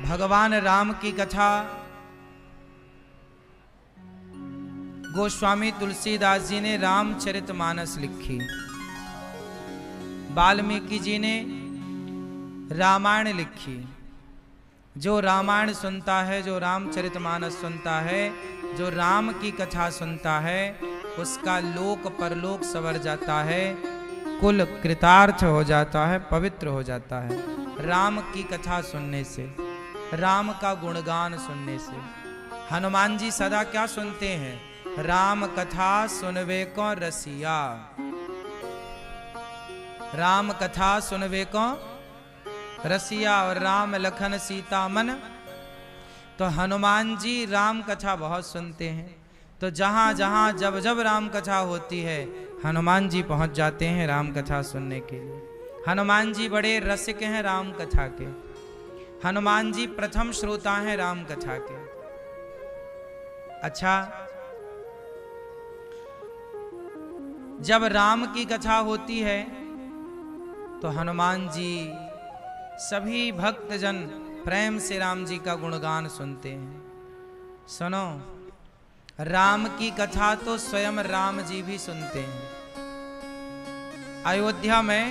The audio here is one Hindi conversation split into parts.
भगवान राम की कथा गोस्वामी तुलसीदास जी ने रामचरितमानस लिखी, वाल्मीकि जी ने रामायण लिखी। जो रामायण सुनता है, जो रामचरितमानस सुनता है, जो राम की कथा सुनता है, उसका लोक परलोक सवर जाता है, कुल कृतार्थ हो जाता है, पवित्र हो जाता है। राम की कथा सुनने से, राम का गुणगान सुनने से। हनुमान जी सदा क्या सुनते हैं? राम कथा सुनवे को रसिया। राम कथा सुनवे को रसिया। और राम लखन सीता मन। तो हनुमान जी राम कथा बहुत सुनते हैं। तो जहां जहां जब जब राम कथा होती है, हनुमान जी पहुंच जाते हैं राम कथा सुनने के लिए। हनुमान जी बड़े रसिक हैं राम कथा के। हनुमान जी प्रथम श्रोता हैं राम कथा के। अच्छा, जब राम की कथा होती है तो हनुमान जी सभी भक्तजन प्रेम से राम जी का गुणगान सुनते हैं। सुनो, राम की कथा तो स्वयं राम जी भी सुनते हैं। अयोध्या में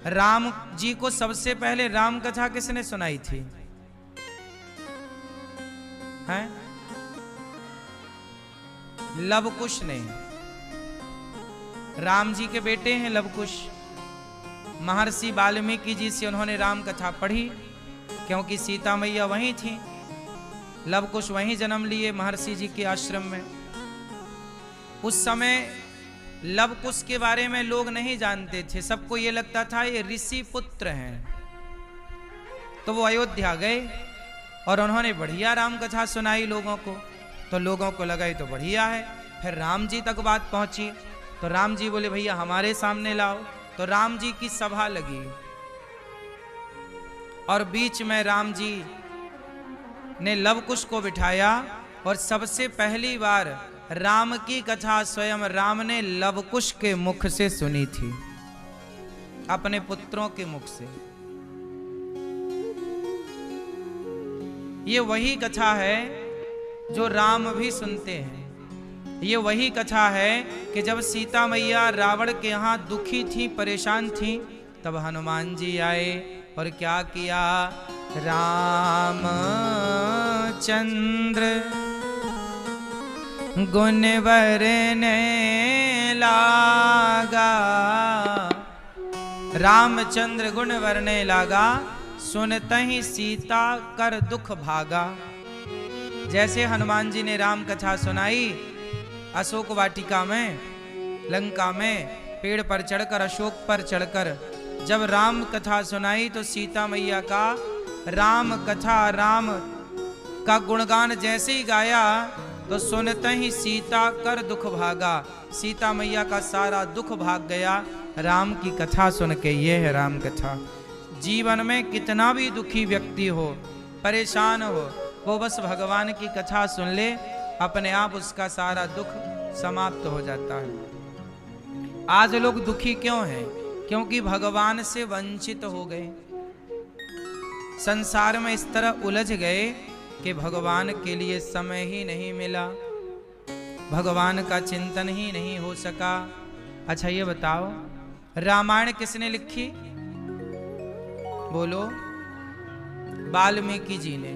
राम जी को सबसे पहले राम कथा किसने सुनाई थी? हैं? लवकुश ने। राम जी के बेटे हैं लवकुश। महर्षि वाल्मीकि जी से उन्होंने राम कथा पढ़ी, क्योंकि सीता मैया वहीं थी। लवकुश वहीं जन्म लिए महर्षि जी के आश्रम में। उस समय लवकुश के बारे में लोग नहीं जानते थे। सबको ये लगता था ये ऋषि पुत्र हैं। तो वो अयोध्या गए और उन्होंने बढ़िया राम कथा सुनाई लोगों को। तो लोगों को लगा ये तो बढ़िया है। फिर राम जी तक बात पहुंची तो राम जी बोले भैया हमारे सामने लाओ। तो राम जी की सभा लगी और बीच में राम जी ने लवकुश को बिठाया और सबसे पहली बार राम की कथा स्वयं राम ने लवकुश के मुख से सुनी थी, अपने पुत्रों के मुख से। ये वही कथा है जो राम भी सुनते हैं। ये वही कथा है कि जब सीता मैया रावण के यहाँ दुखी थी, परेशान थी, तब हनुमान जी आए और क्या किया? रामचंद्र गुण वरने लागा। रामचंद्र गुण वरने लागा, सुनतहि सीता कर दुख भागा। जैसे हनुमान जी ने राम कथा सुनाई, अशोक वाटिका में, लंका में पेड़ पर चढ़कर, अशोक पर चढ़कर जब राम कथा सुनाई तो सीता मैया का राम कथा, राम का गुणगान जैसे ही गाया तो सुनते ही सीता कर दुख भागा। सीता मैया का सारा दुख भाग गया राम की कथा सुन के। ये है राम कथा। जीवन में कितना भी दुखी व्यक्ति हो, परेशान हो, वो बस भगवान की कथा सुन ले, अपने आप उसका सारा दुख समाप्त हो जाता है। आज लोग दुखी क्यों हैं? क्योंकि भगवान से वंचित हो गए, संसार में इस तरह उलझ गए कि भगवान के लिए समय ही नहीं मिला, भगवान का चिंतन ही नहीं हो सका। अच्छा ये बताओ, रामायण किसने लिखी? बोलो। वाल्मीकि जी ने।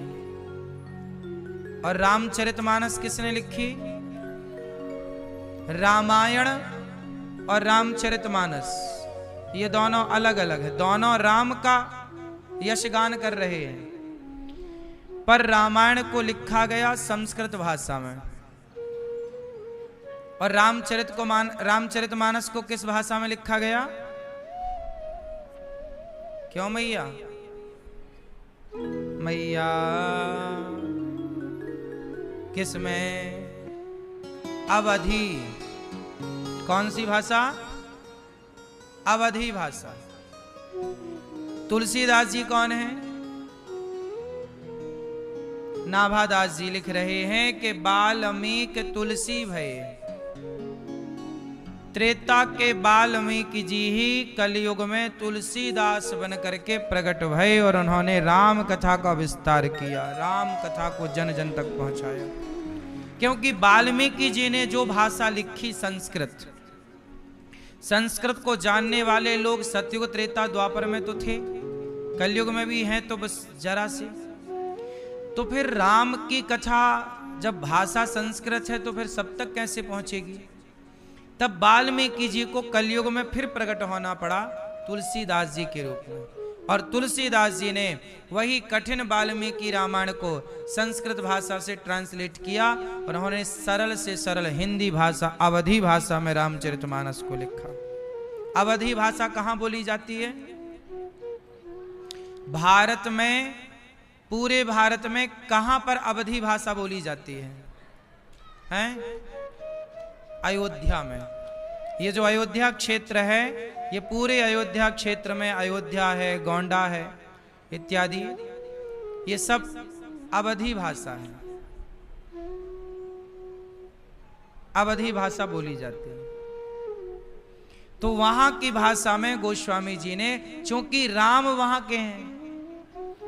और रामचरितमानस किसने लिखी? रामायण और रामचरितमानस ये दोनों अलग अलग है। दोनों राम का यशगान कर रहे हैं, पर रामायण को लिखा गया संस्कृत भाषा में और रामचरितमानस को किस भाषा में लिखा गया? क्यों मैया? मैया किसमें? अवधी। कौन सी भाषा? अवधी भाषा। तुलसीदास जी कौन है? नाभादास जी लिख रहे हैं कि वाल्मीकि तुलसी भये। त्रेता के वाल्मीकि जी ही कलयुग में तुलसीदास बन करके प्रकट भये और उन्होंने राम कथा का विस्तार किया, राम कथा को जन जन तक पहुंचाया। क्योंकि वाल्मीकि जी ने जो भाषा लिखी संस्कृत, संस्कृत को जानने वाले लोग सतयुग त्रेता द्वापर में तो थे, कलयुग में भी हैं तो बस जरा से। तो फिर राम की कथा जब भाषा संस्कृत है तो फिर सब तक कैसे पहुंचेगी? तब वाल्मीकि जी को कलयुग में फिर प्रकट होना पड़ा तुलसीदास जी के रूप में, और तुलसीदास जी ने वही कठिन वाल्मीकि रामायण को संस्कृत भाषा से ट्रांसलेट किया और उन्होंने सरल से सरल हिंदी भाषा, अवधी भाषा में रामचरितमानस को लिखा। अवधी भाषा कहाँ बोली जाती है? भारत में, पूरे भारत में कहां पर अवधी भाषा बोली जाती है? हैं? अयोध्या में। ये जो अयोध्या क्षेत्र है, ये पूरे अयोध्या क्षेत्र में, अयोध्या है, गोंडा है इत्यादि, ये सब अवधी भाषा है, अवधी भाषा बोली जाती है। तो वहां की भाषा में गोस्वामी जी ने, चूंकि राम वहां के हैं,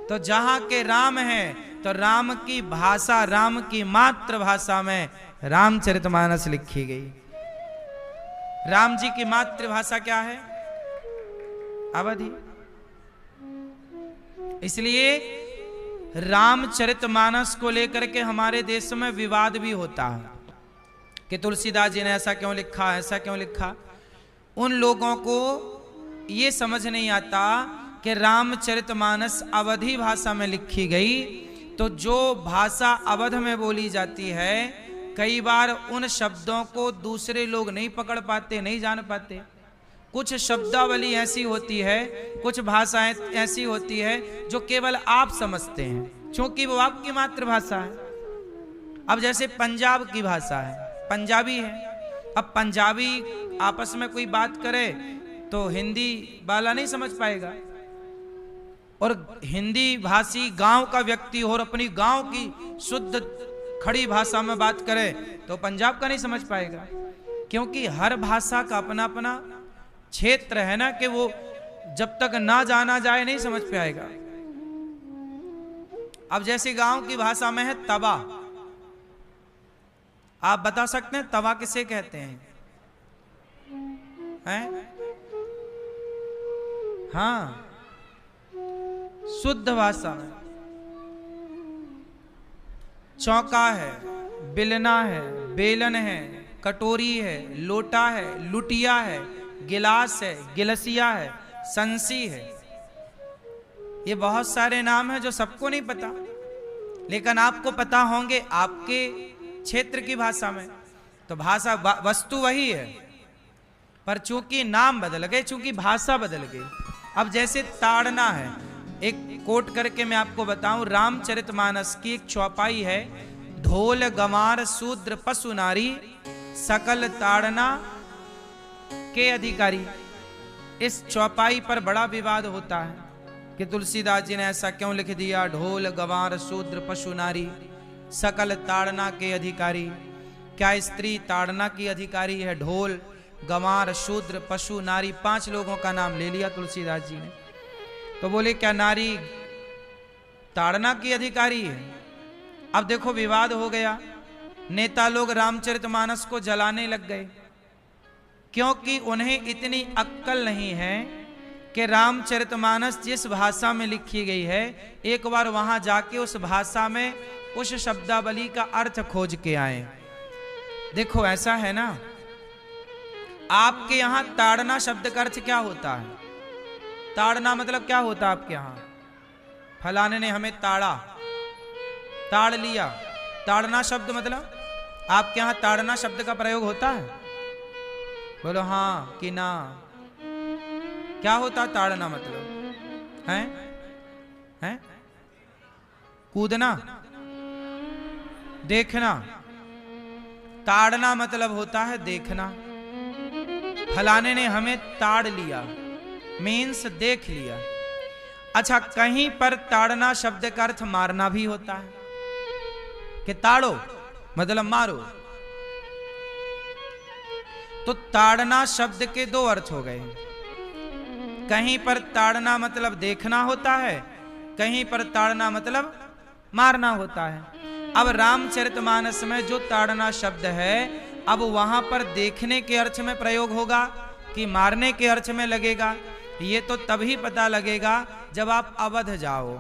तो जहां के राम हैं तो राम की भाषा, राम की मातृभाषा में रामचरितमानस लिखी गई। राम जी की मातृभाषा क्या है? अवधी। इसलिए रामचरितमानस को लेकर के हमारे देश में विवाद भी होता है कि तुलसीदास जी ने ऐसा क्यों लिखा, ऐसा क्यों लिखा। उन लोगों को ये समझ नहीं आता कि रामचरितमानस अवधी भाषा में लिखी गई, तो जो भाषा अवध में बोली जाती है, कई बार उन शब्दों को दूसरे लोग नहीं पकड़ पाते, नहीं जान पाते। कुछ शब्दावली ऐसी होती है, कुछ भाषाएं ऐसी होती है जो केवल आप समझते हैं, क्योंकि वो आपकी मातृभाषा है। अब जैसे पंजाब की भाषा है, पंजाबी है। अब पंजाबी आपस में कोई बात करे तो हिंदी वाला नहीं समझ पाएगा, और हिंदी भाषी गांव का व्यक्ति हो और अपनी गांव की शुद्ध खड़ी भाषा में बात करे तो पंजाब का नहीं समझ पाएगा, क्योंकि हर भाषा का अपना अपना क्षेत्र है ना, कि वो जब तक ना जाना जाए नहीं समझ पाएगा। अब जैसे गांव की भाषा में है तवा, आप बता सकते हैं तवा किसे कहते हैं? हैं? हाँ, शुद्ध भाषा में चौका है, बिलना है, बेलन है, कटोरी है, लोटा है, लुटिया है, गिलास है, गिलसिया है, संसी है। ये बहुत सारे नाम हैं जो सबको नहीं पता, लेकिन आपको पता होंगे आपके क्षेत्र की भाषा में। तो भाषा वस्तु वही है, पर चूंकि नाम बदल गए, चूंकि भाषा बदल गई। अब जैसे ताड़ना है, एक कोट करके मैं आपको बताऊं, रामचरितमानस की एक चौपाई है, ढोल गंवार शूद्र पशु नारी सकल ताड़ना के अधिकारी। इस चौपाई पर बड़ा विवाद होता है कि तुलसीदास जी ने ऐसा क्यों लिख दिया, ढोल गंवार शूद्र पशु नारी सकल ताड़ना के अधिकारी। क्या स्त्री ताड़ना की अधिकारी है? ढोल गंवार शूद्र पशु नारी, 5 लोगों का नाम ले लिया तुलसीदास जी ने। तो बोले क्या नारी ताड़ना की अधिकारी है? अब देखो विवाद हो गया, नेता लोग रामचरितमानस को जलाने लग गए, क्योंकि उन्हें इतनी अक्ल नहीं है कि रामचरितमानस जिस भाषा में लिखी गई है, एक बार वहां जाके उस भाषा में उस शब्दावली का अर्थ खोज के आए। देखो ऐसा है ना, आपके यहां ताड़ना शब्द का अर्थ क्या होता है? ताड़ना मतलब क्या होता है आपके यहां? फलाने ने हमें ताड़ा, ताड़ लिया। ताड़ना शब्द मतलब आपके यहां ताड़ना शब्द का प्रयोग होता है? बोलो हाँ कि ना। क्या होता है ताड़ना मतलब? हैं? कूदना, देखना। ताड़ना मतलब होता है देखना। फलाने ने हमें ताड़ लिया, मीन्स देख लिया। अच्छा, कहीं पर ताड़ना शब्द का अर्थ मारना भी होता है कि ताड़ो मतलब मारो। तो ताड़ना शब्द के दो अर्थ हो गए। कहीं पर ताड़ना मतलब देखना होता है, कहीं पर ताड़ना मतलब मारना होता है। अब रामचरितमानस में जो ताड़ना शब्द है, अब वहां पर देखने के अर्थ में प्रयोग होगा कि मारने के अर्थ में लगेगा, ये तो तभी पता लगेगा जब आप अवध जाओ।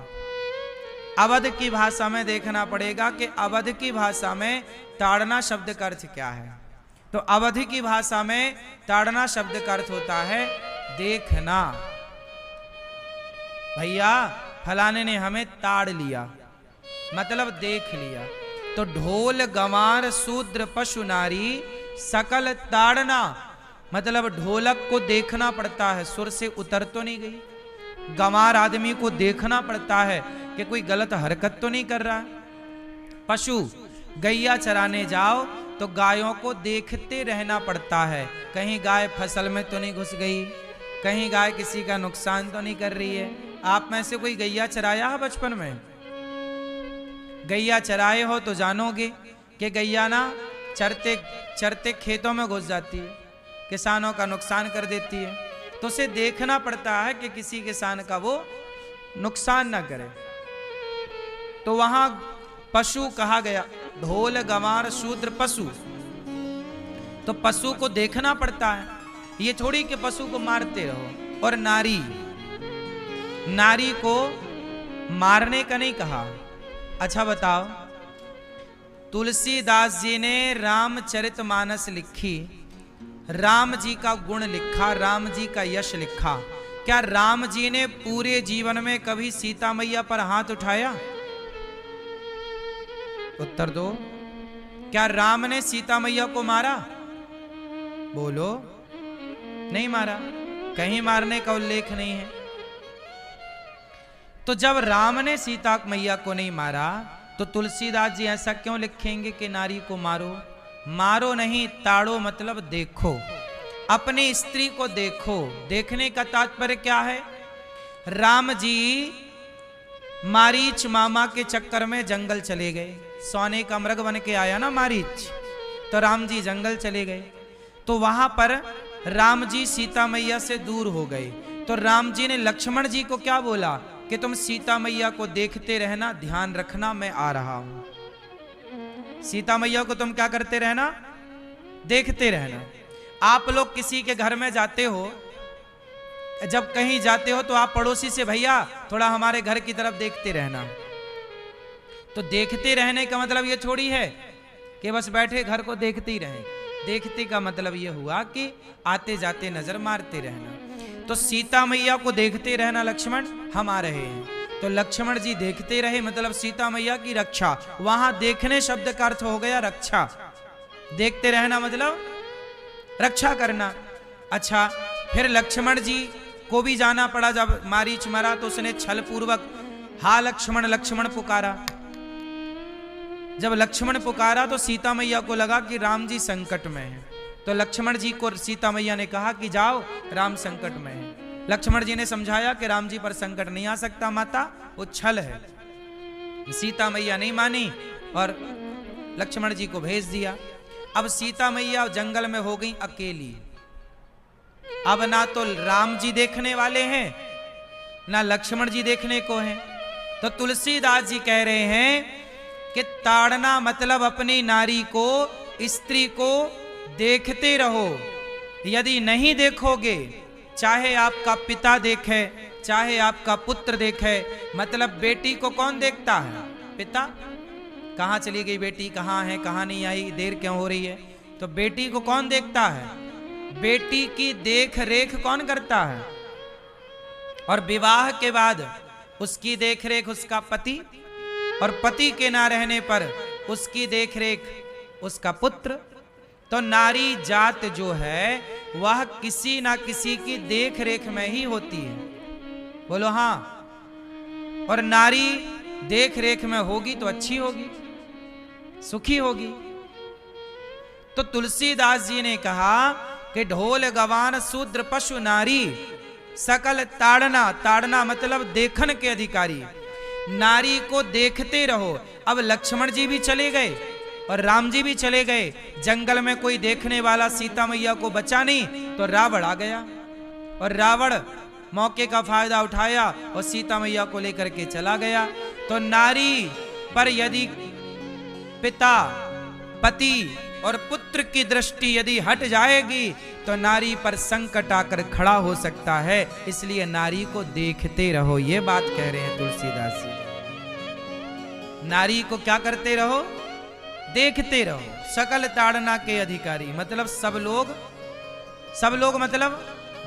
अवध की भाषा में देखना पड़ेगा कि अवध की भाषा में ताड़ना शब्द का अर्थ क्या है। तो अवध की भाषा में ताड़ना शब्द का अर्थ होता है देखना। भैया फलाने ने हमें ताड़ लिया, मतलब देख लिया। तो ढोल गंवार शूद्र पशु नारी सकल ताड़ना, मतलब ढोलक को देखना पड़ता है, सुर से उतर तो नहीं गई। गंवार आदमी को देखना पड़ता है कि कोई गलत हरकत तो नहीं कर रहा। पशु गैया चराने जाओ तो गायों को देखते रहना पड़ता है, कहीं गाय फसल में तो नहीं घुस गई, कहीं गाय किसी का नुकसान तो नहीं कर रही है। आप में से कोई गैया चराया है बचपन में? गैया चराए हो तो जानोगे कि गैया ना चरते चरते खेतों में घुस जाती है, किसानों का नुकसान कर देती है। तो उसे देखना पड़ता है कि किसी किसान का वो नुकसान ना करे। तो वहां पशु कहा गया, ढोल गंवार शूद्र पशु, तो पशु को देखना पड़ता है, ये थोड़ी कि पशु को मारते रहो। और नारी, नारी को मारने का नहीं कहा। अच्छा बताओ, तुलसीदास जी ने रामचरितमानस लिखी, राम जी का गुण लिखा, राम जी का यश लिखा। क्या राम जी ने पूरे जीवन में कभी सीता मैया पर हाथ उठाया? उत्तर दो। क्या राम ने सीता मैया को मारा? बोलो। नहीं मारा, कहीं मारने का उल्लेख नहीं है। तो जब राम ने सीता मैया को नहीं मारा तो तुलसीदास जी ऐसा क्यों लिखेंगे कि नारी को मारो? मारो नहीं, ताड़ो मतलब देखो, अपनी स्त्री को देखो। देखने का तात्पर्य क्या है? राम जी मारीच मामा के चक्कर में जंगल चले गए, सोने का मृग बन के आया ना मारीच, तो राम जी जंगल चले गए। तो वहां पर राम जी सीता मैया से दूर हो गए। तो राम जी ने लक्ष्मण जी को क्या बोला कि तुम सीता मैया को देखते रहना, ध्यान रखना, मैं आ रहा हूं। सीता मैया को तुम क्या करते रहना? देखते रहना। आप लोग किसी के घर में जाते हो, जब कहीं जाते हो तो आप पड़ोसी से, भैया थोड़ा हमारे घर की तरफ देखते रहना। तो देखते रहने का मतलब ये थोड़ी है कि बस बैठे घर को देखते ही रहे। देखते का मतलब ये हुआ कि आते जाते नजर मारते रहना। तो सीता मैया को देखते रहना लक्ष्मण, हम आ रहे हैं। तो लक्ष्मण जी देखते रहे, मतलब सीता मैया की रक्षा। वहां देखने शब्द का अर्थ हो गया रक्षा। देखते रहना मतलब रक्षा करना। अच्छा, फिर लक्ष्मण जी को भी जाना पड़ा। जब मारीच मरा तो उसने छल पूर्वक हा लक्ष्मण लक्ष्मण पुकारा। जब लक्ष्मण पुकारा तो सीता मैया को लगा कि राम जी संकट में हैं। तो लक्ष्मण जी को सीता मैया ने कहा कि जाओ, राम संकट में है। लक्ष्मण जी ने समझाया कि राम जी पर संकट नहीं आ सकता माता, वो छल है। सीता मैया नहीं मानी और लक्ष्मण जी को भेज दिया। अब सीता मैया जंगल में हो गई अकेली। अब ना तो राम जी देखने वाले हैं, ना लक्ष्मण जी देखने को हैं। तो तुलसीदास जी कह रहे हैं कि ताड़ना मतलब अपनी नारी को, स्त्री को देखते रहो। यदि नहीं देखोगे, चाहे आपका पिता देखे, चाहे आपका पुत्र देखे, मतलब बेटी को कौन देखता है? पिता। कहाँ चली गई बेटी, कहाँ है, कहाँ नहीं आई, देर क्यों हो रही है? तो बेटी को कौन देखता है? बेटी की देख रेख कौन करता है? और विवाह के बाद उसकी देख रेख उसका पति, और पति के ना रहने पर उसकी देख रेख उसका पुत्र। तो नारी जात जो है वह किसी ना किसी की देख रेख में ही होती है। बोलो हाँ। और नारी देख रेख में होगी तो अच्छी होगी, सुखी होगी। तो तुलसीदास जी ने कहा कि ढोल गवान शूद्र पशु नारी सकल ताड़ना। ताड़ना मतलब देखन के अधिकारी। नारी को देखते रहो। अब लक्ष्मण जी भी चले गए, और राम जी भी चले गए। जंगल में कोई देखने वाला सीता मैया को बचा नहीं, तो रावण आ गया और रावण मौके का फायदा उठाया और सीता मैया को लेकर के चला गया। तो नारी पर यदि पिता, पति और पुत्र की दृष्टि यदि हट जाएगी तो नारी पर संकट आकर खड़ा हो सकता है। इसलिए नारी को देखते रहो, ये बात कह रहे हैं तुलसीदास जी। नारी को क्या करते रहो? देखते रहो। सकल ताड़ना के अधिकारी, मतलब सब लोग मतलब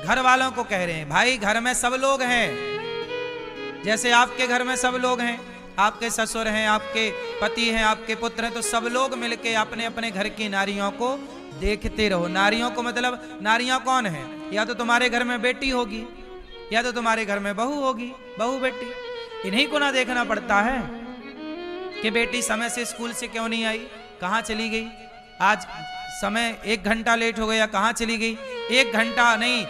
घर वालों को कह रहे हैं, भाई घर में सब लोग हैं। जैसे आपके घर में सब लोग हैं, आपके ससुर हैं, आपके पति हैं, आपके पुत्र हैं, तो सब लोग मिलके अपने अपने घर की नारियों को देखते रहो। नारियों को मतलब नारियां कौन हैं? या तो तुम्हारे घर में बेटी होगी, या तो तुम्हारे घर में बहू होगी, बहू बेटी। इन्हीं को ना देखना पड़ता है कि बेटी समय से स्कूल से क्यों नहीं आई, कहाँ चली गई, आज समय 1 घंटा लेट हो गया, कहाँ चली गई। 1 घंटा नहीं,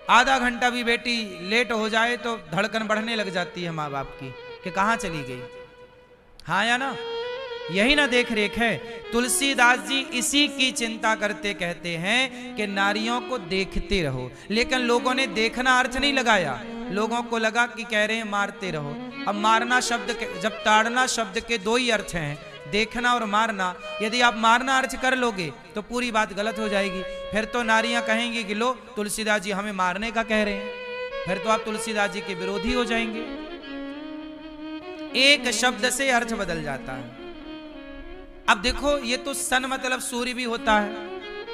आधा घंटा भी बेटी लेट हो जाए तो धड़कन बढ़ने लग जाती है माँ बाप की कि कहाँ चली गई। हाँ या ना? यही ना देख रेख है। तुलसीदास जी इसी की चिंता करते कहते हैं कि नारियों को देखते रहो। लेकिन लोगों ने देखना अर्थ नहीं लगाया, लोगों को लगा कि कह रहे हैं मारते रहो। अब मारना शब्द जब ताड़ना शब्द के 2 ही अर्थ हैं, देखना और मारना। यदि आप मारना अर्थ कर लोगे तो पूरी बात गलत हो जाएगी। फिर तो नारियां कहेंगी कि लो तुलसीदास जी हमें मारने का कह रहे हैं, फिर तो आप तुलसीदास जी के विरोधी हो जाएंगे। एक शब्द से अर्थ बदल जाता है। अब देखो, ये तो सन मतलब सूर्य भी होता है,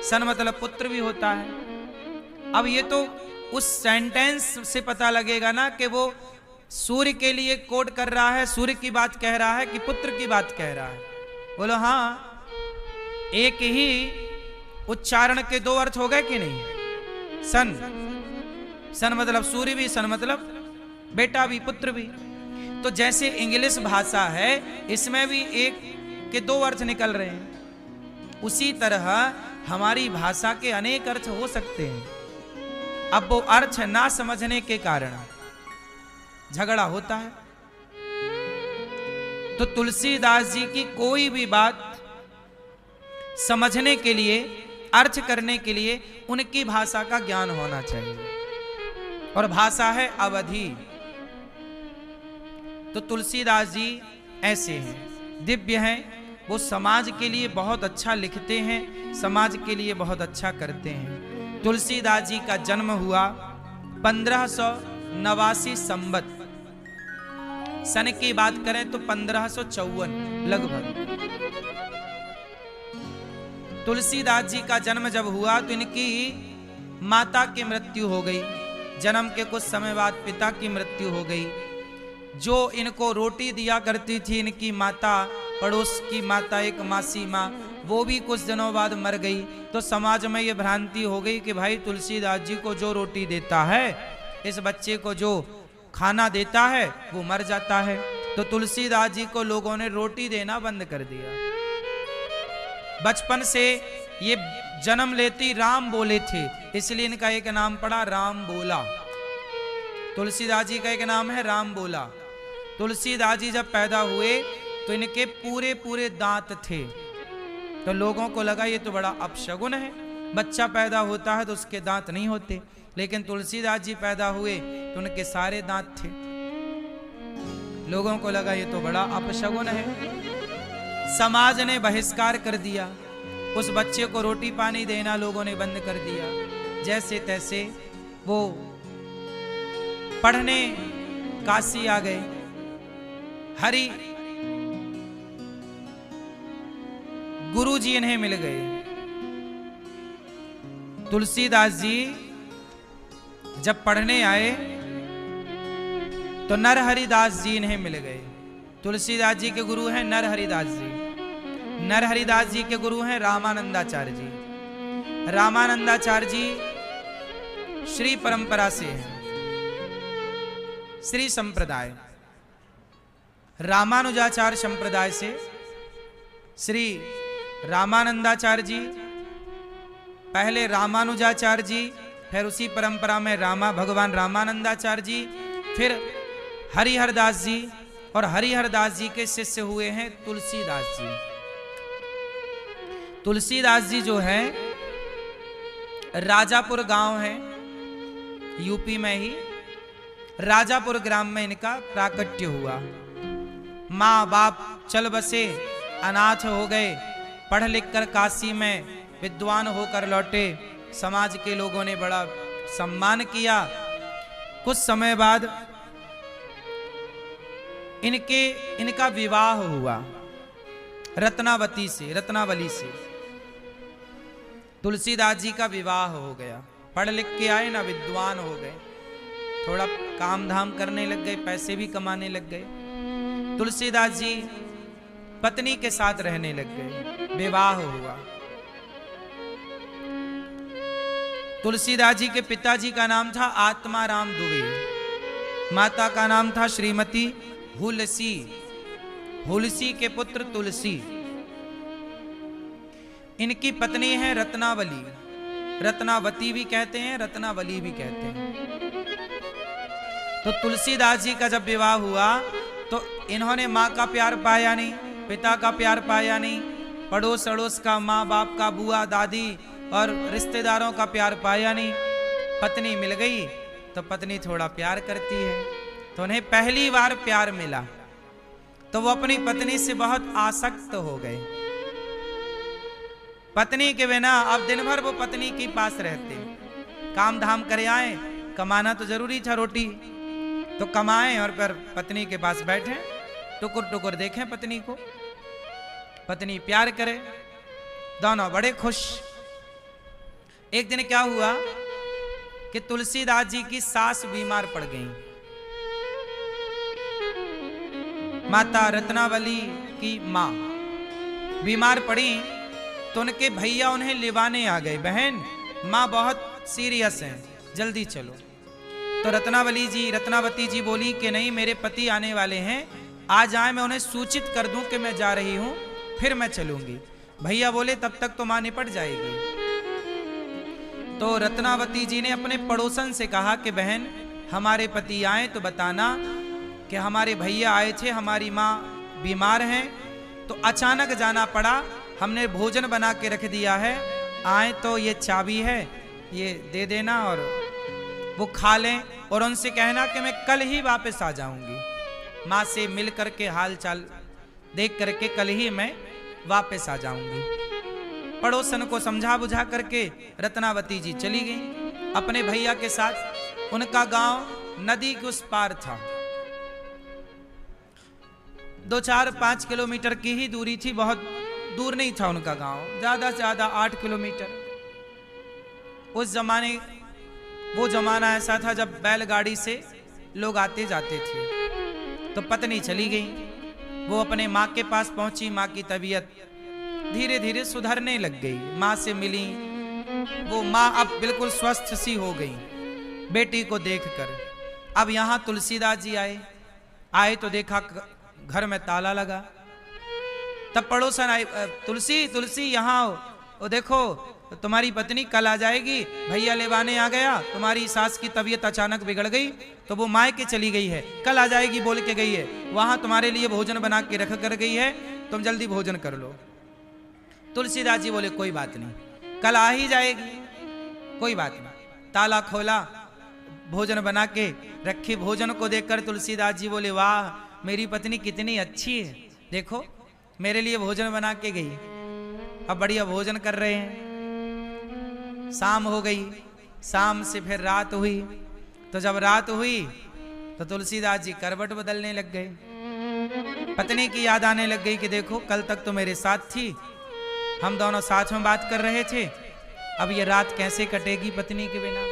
सन मतलब पुत्र भी होता है। अब ये तो उस सेंटेंस से पता लगेगा ना कि वो सूर्य के लिए कोड कर रहा है, सूर्य की बात कह रहा है कि पुत्र की बात कह रहा है। बोलो हाँ, एक ही उच्चारण के 2 अर्थ हो गए कि नहीं? सन मतलब सूर्य भी, सन मतलब बेटा भी, पुत्र भी। तो जैसे इंग्लिश भाषा है, इसमें भी एक के 2 अर्थ निकल रहे हैं, उसी तरह हमारी भाषा के अनेक अर्थ हो सकते हैं। अब वो अर्थ ना समझने के कारण झगड़ा होता है। तो तुलसीदास जी की कोई भी बात समझने के लिए, अर्थ करने के लिए उनकी भाषा का ज्ञान होना चाहिए, और भाषा है अवधि। तो तुलसीदास जी ऐसे हैं, दिव्य हैं। वो समाज के लिए बहुत अच्छा लिखते हैं, समाज के लिए बहुत अच्छा करते हैं। तुलसीदास जी का जन्म हुआ 1589 संवत, सन की बात करें तो 1554 लगभग। तुलसीदास जी का जन्म जब हुआ तो इनकी माता की मृत्यु हो गई। जन्म के कुछ समय बाद पिता की मृत्यु हो गई। जो इनको रोटी दिया करती थी इनकी माता, पड़ोस की माता, एक मासी माँ, वो भी कुछ दिनों बाद मर गई। तो समाज में ये भ्रांति हो गई कि भाई तुलसीदास जी को जो रोटी देता है, इस बच्चे को जो खाना देता है, वो मर जाता है। तो तुलसीदास जी को लोगों ने रोटी देना बंद कर दिया। बचपन से ये जन्म लेती राम बोले थे, इसलिए इनका एक नाम पड़ा राम बोला। तुलसीदास जी का एक नाम है राम बोला। तुलसीदास जी जब पैदा हुए तो इनके पूरे पूरे दांत थे। तो लोगों को लगा ये तो बड़ा अपशगुन है, बच्चा पैदा होता है तो उसके दांत नहीं होते। लेकिन तुलसीदास जी पैदा हुए तो उनके सारे दांत थे। लोगों को लगा ये तो बड़ा अपशगुन है। समाज ने बहिष्कार कर दिया, उस बच्चे को रोटी पानी देना लोगों ने बंद कर दिया। जैसे तैसे वो पढ़ने काशी आ गए। हरि गुरु जी इन्हें मिल गए। तुलसीदास जी जब पढ़ने आए तो नरहरिदास जी इन्हें मिल गए। तुलसीदास जी के गुरु हैं नरहरिदास जी। नरहरिदास जी के गुरु हैं रामानंदाचार्य जी। रामानंदाचार्य जी श्री परंपरा से हैं, श्री संप्रदाय। रामानुजाचार्य संप्रदाय से श्री रामानंदाचार्य जी, पहले रामानुजाचार्य जी, फिर उसी परंपरा में भगवान रामानंदाचार्य जी, फिर हरिहरदास जी, और हरिहरदास जी के शिष्य हुए हैं तुलसीदास जी। तुलसीदास जी जो है राजापुर गांव है, यूपी में ही राजापुर ग्राम में इनका प्राकट्य हुआ। माँ बाप चल बसे, अनाथ हो गए, पढ़ लिख कर काशी में विद्वान होकर लौटे। समाज के लोगों ने बड़ा सम्मान किया। कुछ समय बाद इनका विवाह हुआ रत्नावली से। तुलसीदास जी का विवाह हो गया। पढ़ लिख के आए ना, विद्वान हो गए, थोड़ा काम धाम करने लग गए, पैसे भी कमाने लग गए। तुलसीदास जी पत्नी के साथ रहने लग गए, विवाह हुआ। तुलसीदास जी के पिताजी का नाम था आत्माराम दुबे, माता का नाम था श्रीमती हुलसी। हुलसी के पुत्र तुलसी। इनकी पत्नी है रत्नावली, रत्नावती भी कहते हैं, रत्नावली भी कहते हैं। तो तुलसीदास जी का जब विवाह हुआ तो इन्होंने माँ का प्यार पाया नहीं, पिता का प्यार पाया नहीं, पड़ोस अड़ोस का, माँ बाप का, बुआ दादी और रिश्तेदारों का प्यार पाया नहीं। पत्नी मिल गई तो पत्नी थोड़ा प्यार करती है, तो उन्हें पहली बार प्यार मिला तो वो अपनी पत्नी से बहुत आसक्त हो गए। पत्नी के बिना अब दिन भर वो पत्नी के पास रहते, काम धाम करे आए, कमाना तो जरूरी था, रोटी तो कमाएं और फिर पत्नी के पास बैठे, टुकुर टुकुर देखें पत्नी को, पत्नी प्यार करे, दोनों बड़े खुश। एक दिन क्या हुआ कि तुलसीदास जी की सास बीमार पड़ गई। माता रत्नावली की माँ बीमार पड़ी तो उनके भैया उन्हें लिवाने आ गए, बहन माँ बहुत सीरियस हैं, जल्दी चलो। तो रत्नावती जी बोली कि नहीं, मेरे पति आने वाले हैं, आज आए, मैं उन्हें सूचित कर दूं कि मैं जा रही हूं, फिर मैं चलूंगी। भैया बोले तब तक तो माँ निपट जाएगी। तो रत्नावती जी ने अपने पड़ोसन से कहा कि बहन हमारे पति आए तो बताना कि हमारे भैया आए थे, हमारी माँ बीमार हैं, तो अचानक जाना पड़ा, हमने भोजन बना के रख दिया है, आए तो ये चाबी है, ये दे देना और वो खा लें, और उनसे कहना कि मैं कल ही वापस आ जाऊंगी, माँ से मिल करके हाल चाल देख करके कल ही मैं वापस आ जाऊंगी। पड़ोसन को समझा बुझा करके रत्नावती जी चली गई अपने भैया के साथ। उनका गांव नदी के उस पार था, 2-4-5 किलोमीटर की ही दूरी थी, बहुत दूर नहीं था उनका गांव, ज्यादा से ज्यादा 8 किलोमीटर। उस जमाने वो जमाना ऐसा था जब बैलगाड़ी से लोग आते जाते थे। तो पत्नी चली गई, वो अपने माँ के पास पहुंची, माँ की तबीयत धीरे धीरे सुधरने लग गई, माँ से मिली, वो माँ अब बिल्कुल स्वस्थ सी हो गई बेटी को देखकर। अब यहाँ तुलसीदास जी आए तो देखा घर में ताला लगा। तब पड़ोसन आए, तुलसी यहाँ आओ, वो देखो तुम्हारी पत्नी कल आ जाएगी, भैया लेवाने आ गया, तुम्हारी सास की तबीयत अचानक बिगड़ गई तो वो मायके चली गई है, कल आ जाएगी बोल के गई है, वहां तुम्हारे लिए भोजन बना के रख कर गई है, तुम जल्दी भोजन कर लो। तुलसीदास जी बोले कोई बात नहीं, कल आ ही जाएगी, कोई बात नहीं। ताला खोला, भोजन बना के रखी, भोजन को देखकर तुलसीदास जी बोले वाह मेरी पत्नी कितनी अच्छी है, देखो मेरे लिए भोजन बना के गई, अब बढ़िया भोजन कर रहे हैं। शाम हो गई, शाम से फिर रात हुई, तो जब रात हुई तो तुलसीदास जी करवट बदलने लग गए। पत्नी की याद आने लग गई कि देखो कल तक तो मेरे साथ थी, हम दोनों साथ में बात कर रहे थे, अब ये रात कैसे कटेगी पत्नी के बिना,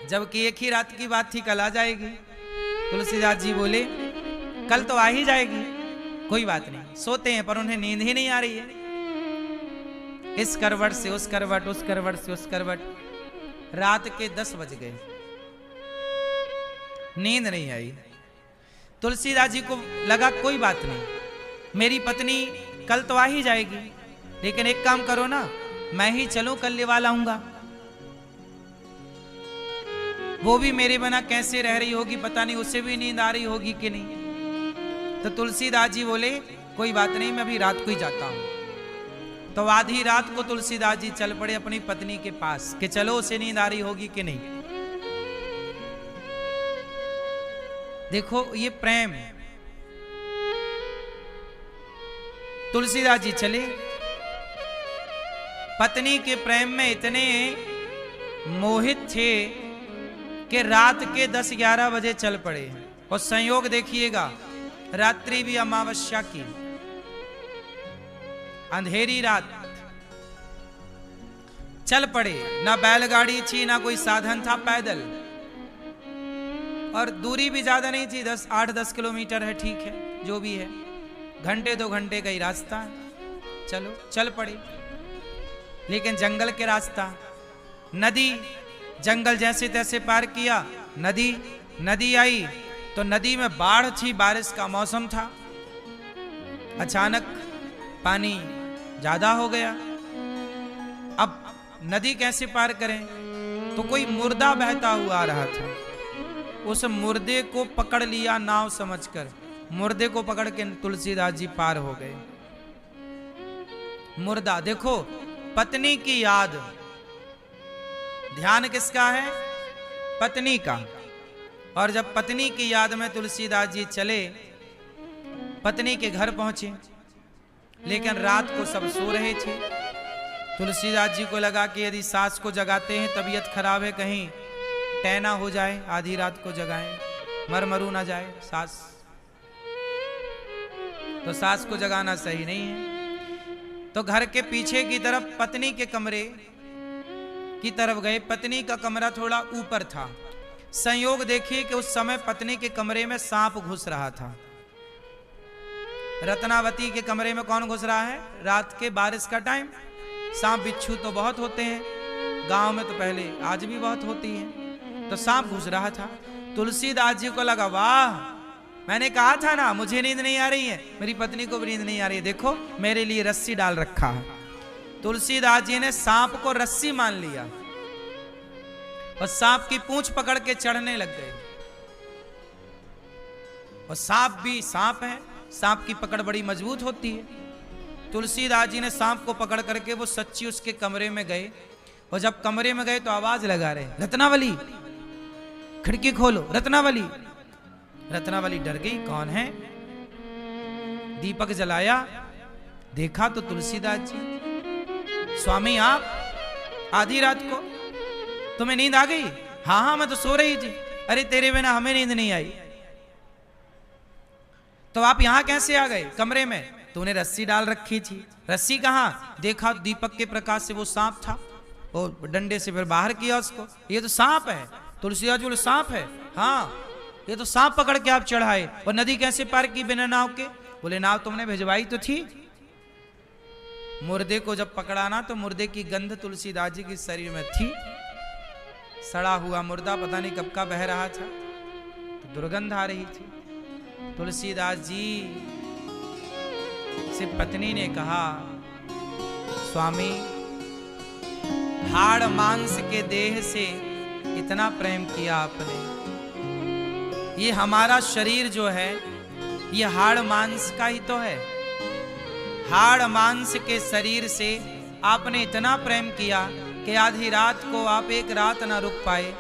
जबकि एक ही रात की बात थी, कल आ जाएगी। तुलसीदास जी बोले कल तो आ ही जाएगी, कोई बात नहीं। सोते हैं पर उन्हें नींद ही नहीं आ रही है, इस करवट से उस करवट, उस करवट से उस करवट, रात के 10 बज गए, नींद नहीं आई। तुलसीदास जी को लगा कोई बात नहीं, मेरी पत्नी कल तो आ ही जाएगी, लेकिन एक काम करो ना, मैं ही चलूं, कल लेवा लाऊंगा, वो भी मेरे बिना कैसे रह रही होगी, पता नहीं उसे भी नींद आ रही होगी कि नहीं। तो तुलसीदास जी बोले कोई बात नहीं, मैं अभी रात को ही जाता हूं। तो आधी रात को तुलसीदास जी चल पड़े अपनी पत्नी के पास कि चलो उसे नींद आ रही होगी कि नहीं। देखो ये प्रेम। तुलसीदास जी चले, पत्नी के प्रेम में इतने मोहित थे कि रात के 10-11 बजे चल पड़े। और संयोग देखिएगा, रात्रि भी अमावस्या की, अंधेरी रात चल पड़े। ना बैलगाड़ी थी ना कोई साधन था, पैदल। और दूरी भी ज्यादा नहीं थी, 8-10 किलोमीटर है, ठीक है, जो भी है, घंटे 2 घंटे का ही रास्ता है। चलो चल पड़े। लेकिन जंगल के रास्ता, नदी, जंगल जैसे तैसे पार किया। नदी आई तो नदी में बाढ़ थी, बारिश का मौसम था। अचानक पानी ज्यादा हो गया। अब नदी कैसे पार करें? तो कोई मुर्दा बहता हुआ आ रहा था। उस मुर्दे को पकड़ लिया नाव समझकर। मुर्दे को पकड़ के तुलसीदास जी पार हो गए। मुर्दा, देखो, पत्नी की याद, ध्यान किसका है? पत्नी का। और जब पत्नी की याद में तुलसीदास जी चले, पत्नी के घर पहुंचे, लेकिन रात को सब सो रहे थे। तुलसीदास जी को लगा कि यदि सास को जगाते हैं, तबीयत खराब है, कहीं टैना हो जाए, आधी रात को जगाएं, मरू ना जाए सास, तो सास को जगाना सही नहीं है। तो घर के पीछे की तरफ पत्नी के कमरे की तरफ गए। पत्नी का कमरा थोड़ा ऊपर था। संयोग देखिए कि उस समय पत्नी के कमरे में सांप घुस रहा था। रत्नावती के कमरे में कौन घुस रहा है? रात के बारिश का टाइम। सांप बिच्छू तो बहुत होते हैं, गांव में तो पहले, आज भी बहुत होती हैं। तो सांप घुस रहा था। तुलसीदास जी को लगा, वाह, मैंने कहा था ना मुझे नींद नहीं आ रही है, मेरी पत्नी को भी नींद नहीं आ रही है, देखो मेरे लिए रस्सी डाल रखा है। तुलसीदास जी ने सांप को रस्सी मान लिया और सांप की पूंछ पकड़ के चढ़ने लग गए। और सांप भी सांप है, सांप की पकड़ बड़ी मजबूत होती है। तुलसीदास जी ने सांप को पकड़ करके वो सच्ची उसके कमरे में गए। और जब कमरे में गए तो आवाज लगा रहे, रत्नावली खिड़की खोलो, रत्नावली। रत्नावली डर गई, कौन है? दीपक जलाया, देखा तो तुलसीदास जी। स्वामी आप, आधी रात को तुम्हें नींद आ गई? हाँ हाँ, मैं तो सो रही थी। अरे तेरे बिना हमें नींद नहीं आई। तो आप यहां कैसे आ गए कमरे में? तूने रस्सी डाल रखी थी। रस्सी कहां? देखा दीपक के प्रकाश से वो सांप था, और डंडे से फिर बाहर किया उसको। ये तो सांप है। तुलसीदास बोले, सांप है? हाँ, ये तो सांप पकड़ के आप चढ़ाए। और नदी कैसे पार की बिना नाव के? बोले, नाव तुमने भिजवाई तो थी। मुर्दे को जब पकड़ाना तो मुर्दे की गंध तुलसीदास जी के शरीर में थी। सड़ा हुआ मुर्दा पता नहीं कब का बह रहा था, तो दुर्गंध आ रही थी। तुलसीदास जी से पत्नी ने कहा, स्वामी, हाड़ मांस के देह से इतना प्रेम किया आपने। ये हमारा शरीर जो है, ये हाड़ मांस का ही तो है। हाड़ मांस के शरीर से आपने इतना प्रेम किया कि आधी रात को आप एक रात ना रुक पाए,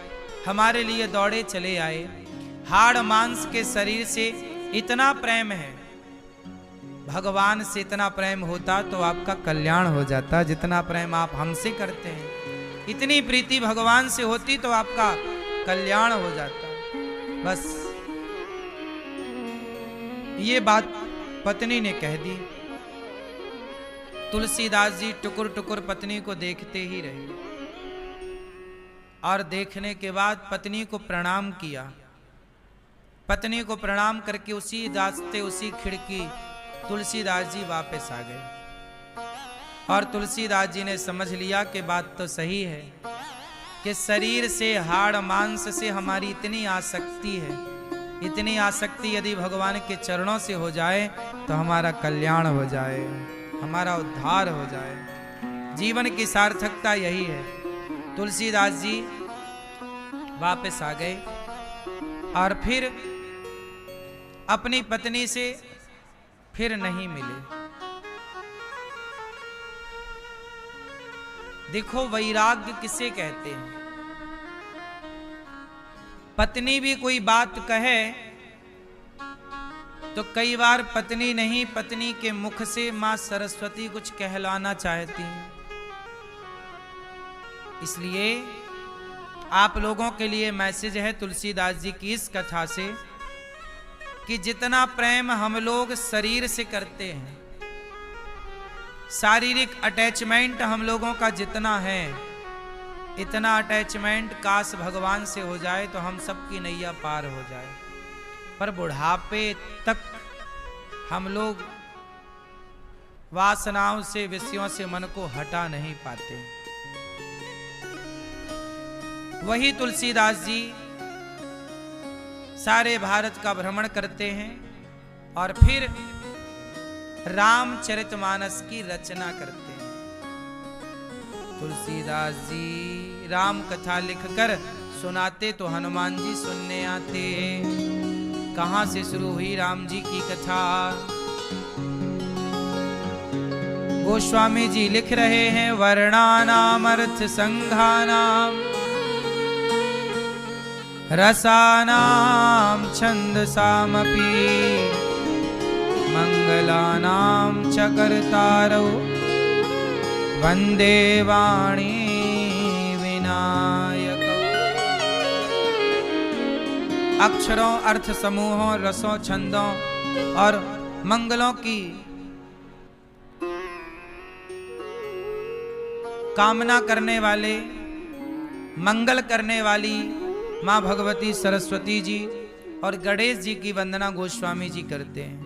हमारे लिए दौड़े चले आए। हाड़ मांस के शरीर से इतना प्रेम है। भगवान से इतना प्रेम होता तो आपका कल्याण हो जाता। जितना प्रेम आप हमसे करते हैं, इतनी प्रीति भगवान से होती तो आपका कल्याण हो जाता। बस ये बात पत्नी ने कह दी। तुलसीदास जी टुकुर टुकुर पत्नी को देखते ही रहे, और देखने के बाद पत्नी को प्रणाम किया। पत्नी को प्रणाम करके उसी रास्ते, उसी खिड़की तुलसीदास जी वापस आ गए। और तुलसीदास जी ने समझ लिया कि बात तो सही है कि शरीर से, हाड़ मांस से हमारी इतनी आसक्ति है, इतनी आसक्ति यदि भगवान के चरणों से हो जाए तो हमारा कल्याण हो जाए, हमारा उद्धार हो जाए। जीवन की सार्थकता यही है। तुलसीदास जी वापस आ गए और फिर अपनी पत्नी से फिर नहीं मिले। देखो वैराग्य किसे कहते हैं। पत्नी भी कोई बात कहे तो कई बार पत्नी नहीं, पत्नी के मुख से मां सरस्वती कुछ कहलाना चाहती हैं। इसलिए आप लोगों के लिए मैसेज है तुलसीदास जी की इस कथा से कि जितना प्रेम हम लोग शरीर से करते हैं, शारीरिक अटैचमेंट हम लोगों का जितना है, इतना अटैचमेंट काश भगवान से हो जाए तो हम सबकी नैया पार हो जाए। पर बुढ़ापे तक हम लोग वासनाओं से, विषयों से मन को हटा नहीं पाते। वही तुलसीदास जी सारे भारत का भ्रमण करते हैं और फिर रामचरितमानस की रचना करते हैं। तुलसीदास जी राम कथा लिखकर सुनाते तो हनुमान जी सुनने आते। कहां से शुरू हुई राम जी की कथा? गोस्वामी जी लिख रहे हैं, वर्णानाम अर्थ संघानाम रसानाम छंदसामपि मंगलानाम च कर्तारौ वंदे वाणी विनायकौ। अक्षरों, अर्थ समूहों, रसों, छंदों और मंगलों की कामना करने वाले, मंगल करने वाली मां भगवती सरस्वती जी और गणेश जी की वंदना गोस्वामी जी करते हैं।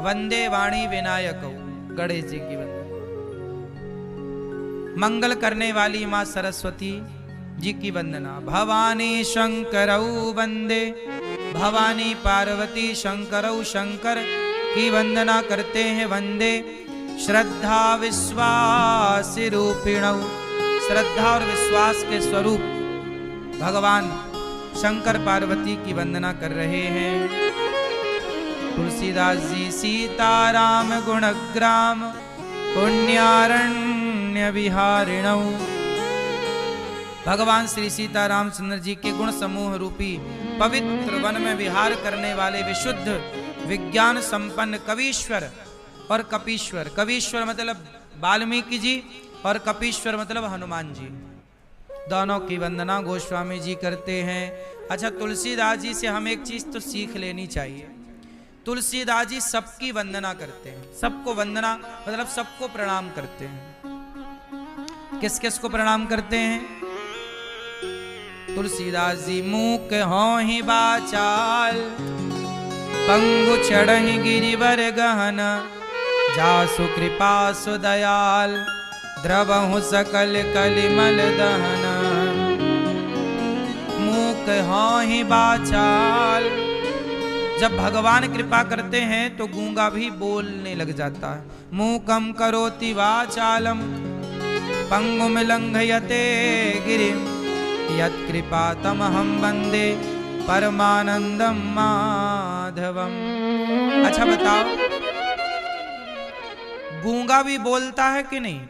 वंदे वाणी विनायकौ, गणेश जी की वंदना। मंगल करने वाली मां सरस्वती जी की वंदना। भवानी शंकरौ वंदे, भवानी पार्वती शंकरौ, शंकर की वंदना करते हैं। वंदे श्रद्धा विश्वास रूपिणौ, श्रद्धा और विश्वास के स्वरूप भगवान शंकर पार्वती की वंदना कर रहे हैं। तुलसीदास जी सीताराम गुणग्राम पुण्यारण्य विहारिणौ, भगवान श्री सीताराम चंद्र जी के गुण समूह रूपी पवित्र वन में विहार करने वाले विशुद्ध विज्ञान संपन्न कवीश्वर और कपीश्वर। कवीश्वर मतलब वाल्मीकि जी और कपीश्वर मतलब हनुमान जी, दोनों की वंदना गोस्वामी जी करते हैं। अच्छा, तुलसीदास जी से हम एक चीज तो सीख लेनी चाहिए। तुलसीदास जी सबकी वंदना करते हैं, सबको वंदना मतलब सबको प्रणाम करते हैं। किस किस को प्रणाम करते हैं? तुलसीदास जी मूक हों ही बाचाल, पंगु चढ़हि गिरिवर गहन, जासु कृपा सुदयाल, द्रवहु सकल कलिमल दहन। मूक हों ही बाचाल, जब भगवान कृपा करते हैं तो गूंगा भी बोलने लग जाता है। मूकम करोति वाचालम पंगुम लंघयते गिरिम, यत् कृपा तमहं वंदे परमानंदम माधवम। अच्छा बताओ, गूंगा भी बोलता है कि नहीं?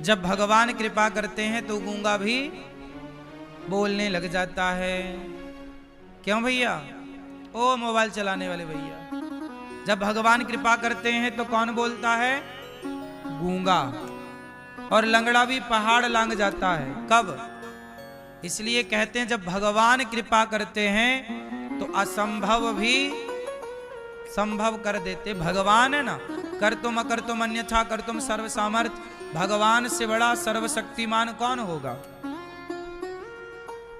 जब भगवान कृपा करते हैं तो गूंगा भी बोलने लग जाता है। क्यों भैया? ओ मोबाइल चलाने वाले भैया, जब भगवान कृपा करते हैं तो कौन बोलता है? गूंगा। और लंगड़ा भी पहाड़ लांग जाता है। कब? इसलिए कहते हैं जब भगवान कृपा करते हैं तो असंभव भी संभव कर देते। भगवान है ना, कर तुम अकर तुम अन्यथा कर तुम सर्व सामर्थ। भगवान से बड़ा सर्वशक्तिमान कौन होगा?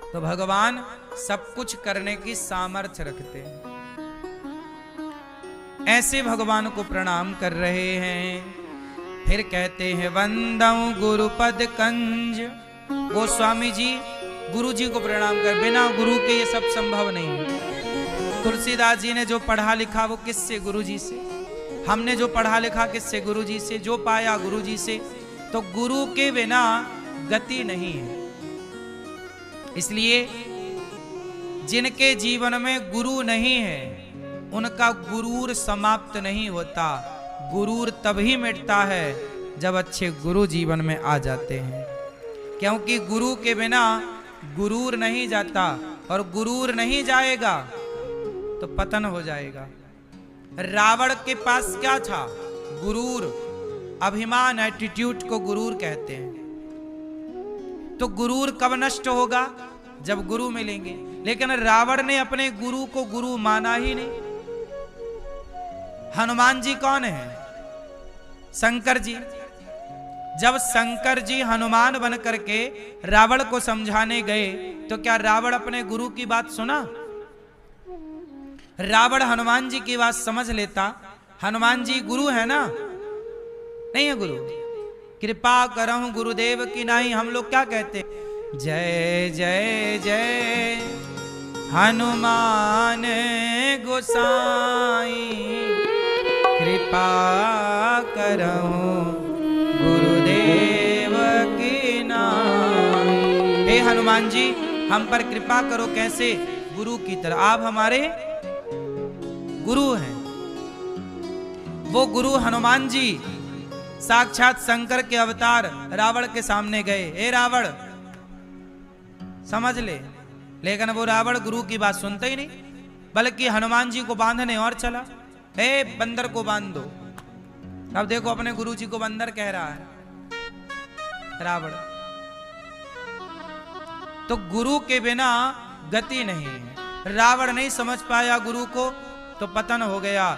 तो भगवान सब कुछ करने की सामर्थ्य रखते हैं। ऐसे भगवान को प्रणाम कर रहे हैं। फिर कहते हैं वंदऊ गुरुपद कंज। गोस्वामी जी गुरु जी को प्रणाम कर, बिना गुरु के ये सब संभव नहीं है। तुलसीदास जी ने जो पढ़ा लिखा वो किससे? गुरु जी से। हमने जो पढ़ा लिखा किससे? गुरु जी से। जो पाया गुरु जी से। तो गुरु के बिना गति नहीं है। इसलिए जिनके जीवन में गुरु नहीं है उनका गुरूर समाप्त नहीं होता। गुरूर तभी मिटता है जब अच्छे गुरु जीवन में आ जाते हैं, क्योंकि गुरु के बिना गुरूर नहीं जाता, और गुरूर नहीं जाएगा तो पतन हो जाएगा। रावण के पास क्या था? गुरूर, अभिमान, एटीट्यूड को गुरूर कहते हैं। तो गुरूर कब नष्ट होगा? जब गुरु मिलेंगे। लेकिन रावण ने अपने गुरु को गुरु माना ही नहीं। हनुमान जी कौन है? शंकर जी। जब शंकर जी हनुमान बन करके रावण को समझाने गए तो क्या रावण अपने गुरु की बात सुना? रावण हनुमान जी की बात समझ लेता। हनुमान जी गुरु है ना? नहीं है गुरु। कृपा करहु गुरुदेव की नाही। हम लोग क्या कहते? जय जय जय हनुमान गोसाई, कृपा करहु गुरुदेव की नाई। हे हनुमान जी, हम पर कृपा करो। कैसे? गुरु की तरह। आप हमारे गुरु हैं। वो गुरु हनुमान जी साक्षात शंकर के अवतार रावण के सामने गए। हे रावण, समझ ले। लेकिन वो रावण गुरु की बात सुनता ही नहीं, बल्कि हनुमान जी को बांधने और चला। हे बंदर को बांध दो। अब देखो अपने गुरु जी को बंदर कह रहा है रावण। तो गुरु के बिना गति नहीं है। रावण नहीं समझ पाया गुरु को तो पतन हो गया।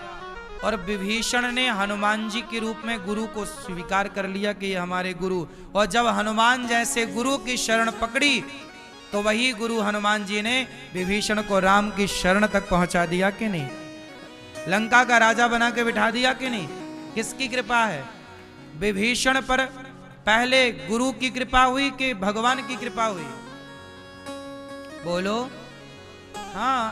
और विभीषण ने हनुमान जी के रूप में गुरु को स्वीकार कर लिया कि ये हमारे गुरु। और जब हनुमान जैसे गुरु की शरण पकड़ी तो वही गुरु हनुमान जी ने विभीषण को राम की शरण तक पहुंचा दिया कि नहीं? लंका का राजा बना के बिठा दिया कि नहीं? किसकी कृपा है? विभीषण पर पहले गुरु की कृपा हुई कि भगवान की कृपा हुई? बोलो। हाँ,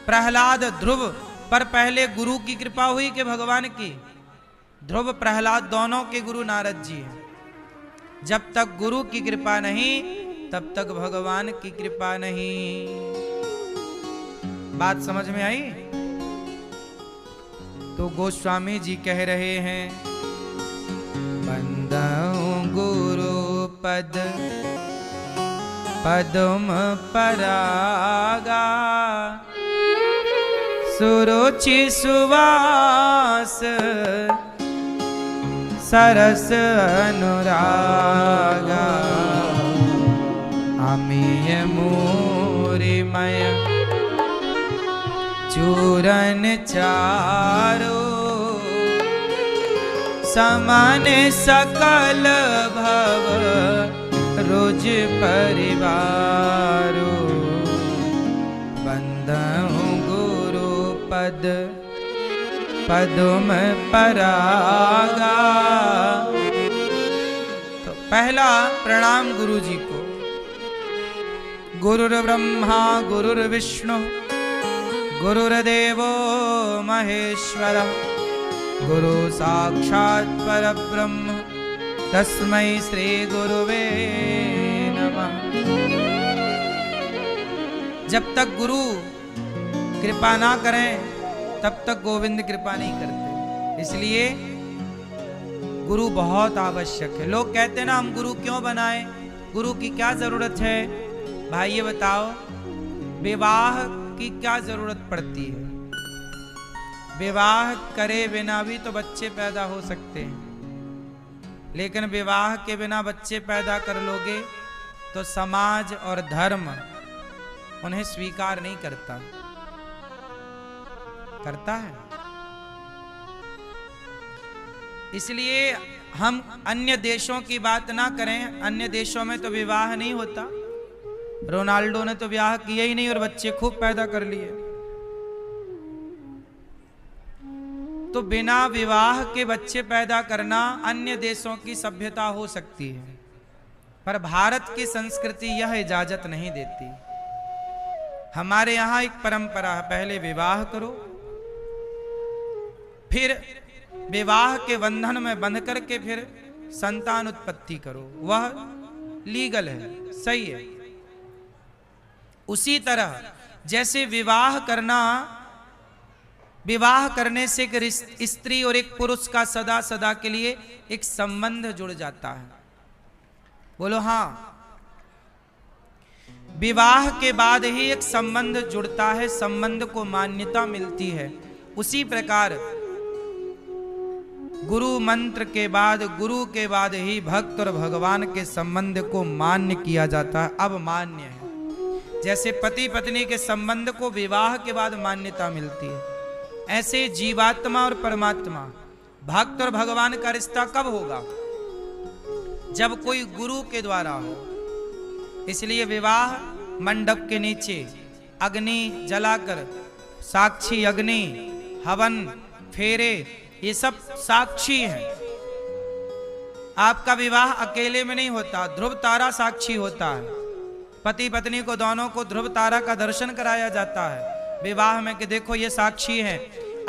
प्रहलाद ध्रुव पर पहले गुरु की कृपा हुई कि भगवान की? ध्रुव प्रहलाद दोनों के गुरु नारद जी हैं। जब तक गुरु की कृपा नहीं तब तक भगवान की कृपा नहीं। बात समझ में आई? तो गोस्वामी जी कह रहे हैं, बंदहु गुरु पद पदम परागा, सुरुचि सुवास सरस अनुरागा, अमीय मूरिमय चूरन चारो, समान सकल भव रुज परिवारो, बंदहु गुरु पद पदम परागा। तो पहला प्रणाम गुरु जी को। गुरुर्ब्रह्मा गुरुर्विष्णु गुरुर्देवो महेश्वर, गुरु साक्षात् परब्रह्म तस्मै श्री गुरुवे नमः। जब तक गुरु कृपा ना करें तब तक गोविंद कृपा नहीं करते। इसलिए गुरु बहुत आवश्यक है। लोग कहते हैं ना, हम गुरु क्यों बनाएं, गुरु की क्या जरूरत है? भाई ये बताओ, विवाह की क्या जरूरत पड़ती है? विवाह करे बिना भी तो बच्चे पैदा हो सकते हैं, लेकिन विवाह के बिना बच्चे पैदा कर लोगे तो समाज और धर्म उन्हें स्वीकार नहीं करता है। इसलिए हम अन्य देशों की बात ना करें। अन्य देशों में तो विवाह नहीं होता। रोनाल्डो ने तो विवाह किया ही नहीं और बच्चे खूब पैदा कर लिए। तो बिना विवाह के बच्चे पैदा करना अन्य देशों की सभ्यता हो सकती है, पर भारत की संस्कृति यह इजाजत नहीं देती। हमारे यहां एक परंपरा है, पहले विवाह करो, फिर विवाह के बंधन में बंध करके फिर संतान उत्पत्ति करो। वह लीगल है, सही है। उसी तरह जैसे विवाह करना विवाह करने से एक स्त्री और एक पुरुष का सदा सदा के लिए एक संबंध जुड़ जाता है। बोलो हाँ। विवाह के बाद ही एक संबंध जुड़ता है, संबंध को मान्यता मिलती है। उसी प्रकार गुरु मंत्र के बाद, गुरु के बाद ही भक्त और भगवान के संबंध को मान्य किया जाता है। अब मान्य है। जैसे पति पत्नी के संबंध को विवाह के बाद मान्यता मिलती है, ऐसे जीवात्मा और परमात्मा, भक्त और भगवान का रिश्ता कब होगा? जब कोई गुरु के द्वारा हो। इसलिए विवाह मंडप के नीचे अग्नि जलाकर, साक्षी अग्नि, हवन, फेरे, ये सब साक्षी हैं। आपका विवाह अकेले में नहीं होता, ध्रुव तारा साक्षी होता है। पति पत्नी को दोनों को ध्रुव तारा का दर्शन कराया जाता है विवाह में कि देखो ये साक्षी है।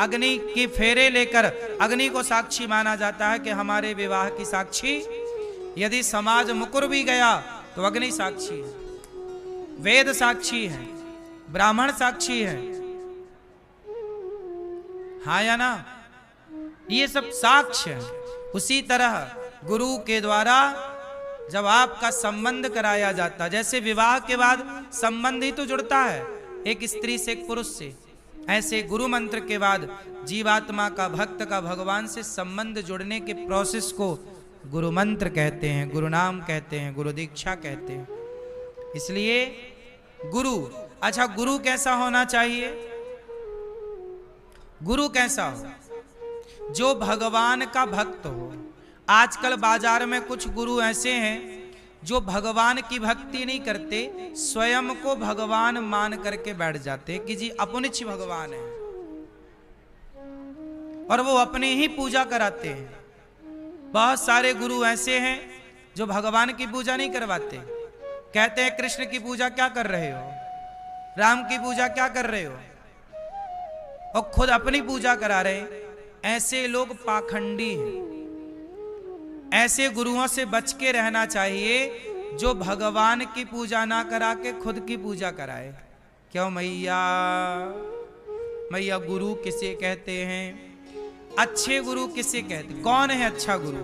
अग्नि की फेरे लेकर अग्नि को साक्षी माना जाता है कि हमारे विवाह की साक्षी। यदि समाज मुकर भी गया तो अग्नि साक्षी है, वेद साक्षी है, ब्राह्मण साक्षी है। हाँ या ना? ये सब साक्ष्य है। उसी तरह गुरु के द्वारा जब आपका संबंध कराया जाता, जैसे विवाह के बाद संबंध ही तो जुड़ता है एक स्त्री से एक पुरुष से, ऐसे गुरु मंत्र के बाद जीवात्मा का, भक्त का भगवान से संबंध जुड़ने के प्रोसेस को गुरु मंत्र कहते हैं, गुरु नाम कहते हैं, गुरु दीक्षा कहते हैं। इसलिए गुरु, अच्छा गुरु कैसा होना चाहिए? गुरु कैसा हो? जो भगवान का भक्त हो। आजकल बाजार में कुछ गुरु ऐसे हैं जो भगवान की भक्ति नहीं करते, स्वयं को भगवान मान करके बैठ जाते कि जी अपनिच भगवान है, और वो अपनी ही पूजा कराते हैं। बहुत सारे गुरु ऐसे हैं जो भगवान की पूजा नहीं करवाते, कहते हैं कृष्ण की पूजा क्या कर रहे हो, राम की पूजा क्या कर रहे हो, और खुद अपनी पूजा करा रहे हैं। ऐसे लोग पाखंडी हैं। ऐसे गुरुओं से बच के रहना चाहिए जो भगवान की पूजा ना करा के खुद की पूजा कराए। क्यों मैया? मैया गुरु किसे कहते हैं? अच्छे गुरु किसे कहते? कौन है अच्छा गुरु?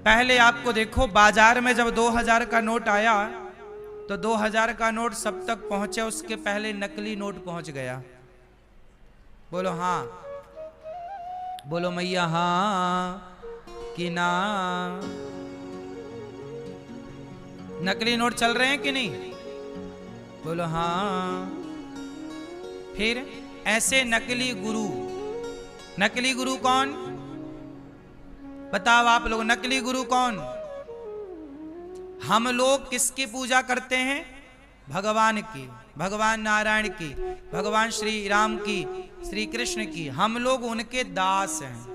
पहले आपको देखो, बाजार में जब 2000 का नोट आया तो 2000 का नोट सब तक पहुंचे, उसके पहले नकली नोट पहुंच गया। बोलो हाँ, बोलो मैया हाँ कि ना? नकली नोट चल रहे हैं कि नहीं? बोलो हाँ। फिर ऐसे नकली गुरु, नकली गुरु कौन? बताओ आप लोग, नकली गुरु कौन? हम लोग किसकी पूजा करते हैं? भगवान की, भगवान नारायण की, भगवान श्री राम की, श्री कृष्ण की। हम लोग उनके दास हैं।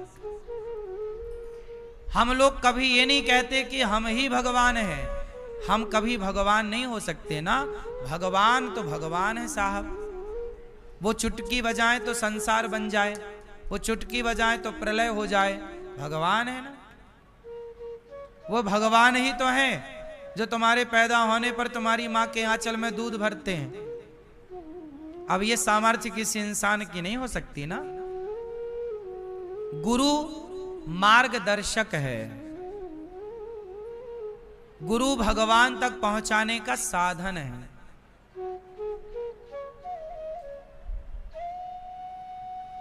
हम लोग कभी ये नहीं कहते कि हम ही भगवान हैं। हम कभी भगवान नहीं हो सकते ना। भगवान तो भगवान है साहब। वो चुटकी बजाए तो संसार बन जाए, वो चुटकी बजाए तो प्रलय हो जाए, भगवान है ना। वो भगवान ही तो है जो तुम्हारे पैदा होने पर तुम्हारी माँ के आंचल में दूध भरते हैं। अब ये सामर्थ्य किसी इंसान की नहीं हो सकती ना। गुरु मार्गदर्शक है, गुरु भगवान तक पहुंचाने का साधन है।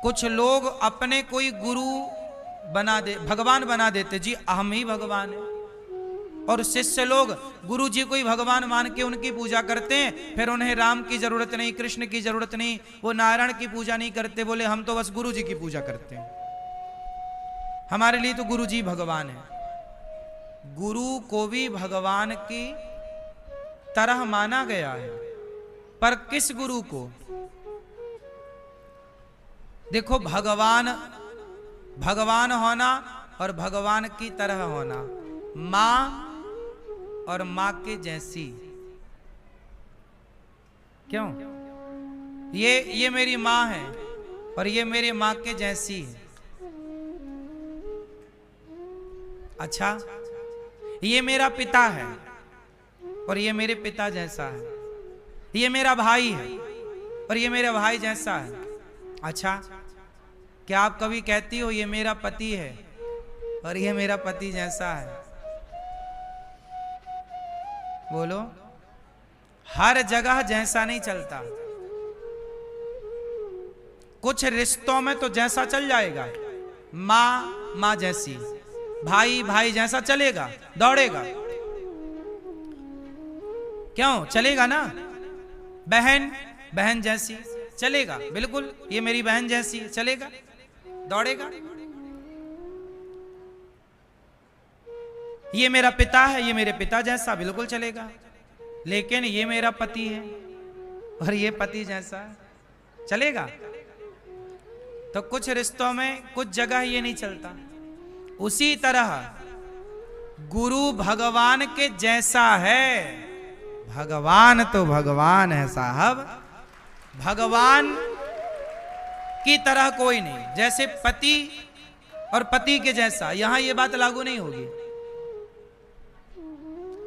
कुछ लोग अपने कोई गुरु बना दे, भगवान बना देते, जी हम ही भगवान हैं। और शिष्य लोग गुरु जी को ही भगवान मान के उनकी पूजा करते हैं। फिर उन्हें राम की जरूरत नहीं, कृष्ण की जरूरत नहीं, वो नारायण की पूजा नहीं करते। बोले हम तो बस गुरु जी की पूजा करते हैं, हमारे लिए तो गुरु जी भगवान है। गुरु को भी भगवान की तरह माना गया है, पर किस गुरु को? देखो, भगवान भगवान होना और भगवान की तरह होना, मां और मां के जैसी। क्यों? ये मेरी मां है और ये मेरी मां के जैसी है। अच्छा, ये मेरा पिता है और ये मेरे पिता जैसा है। ये मेरा भाई है और ये मेरे भाई जैसा है। अच्छा, क्या आप कभी कहती हो ये मेरा पति है और ये मेरा पति जैसा है? बोलो। हर जगह जैसा नहीं चलता। कुछ रिश्तों में तो जैसा चल जाएगा, माँ माँ जैसी, भाई भाई जैसा चलेगा, दौड़ेगा। क्यों चलेगा ना? बहन बहन जैसी चलेगा, बिल्कुल ये मेरी बहन जैसी चलेगा, दौड़ेगा। ये मेरा पिता है, ये मेरे पिता जैसा, बिल्कुल चलेगा। लेकिन ये मेरा पति है और ये पति जैसा चलेगा? तो कुछ रिश्तों में कुछ जगह ये नहीं चलता। उसी तरह गुरु भगवान के जैसा है। भगवान तो भगवान है साहब, भगवान की तरह कोई नहीं। जैसे पति और पति के जैसा, यहां ये बात लागू नहीं होगी।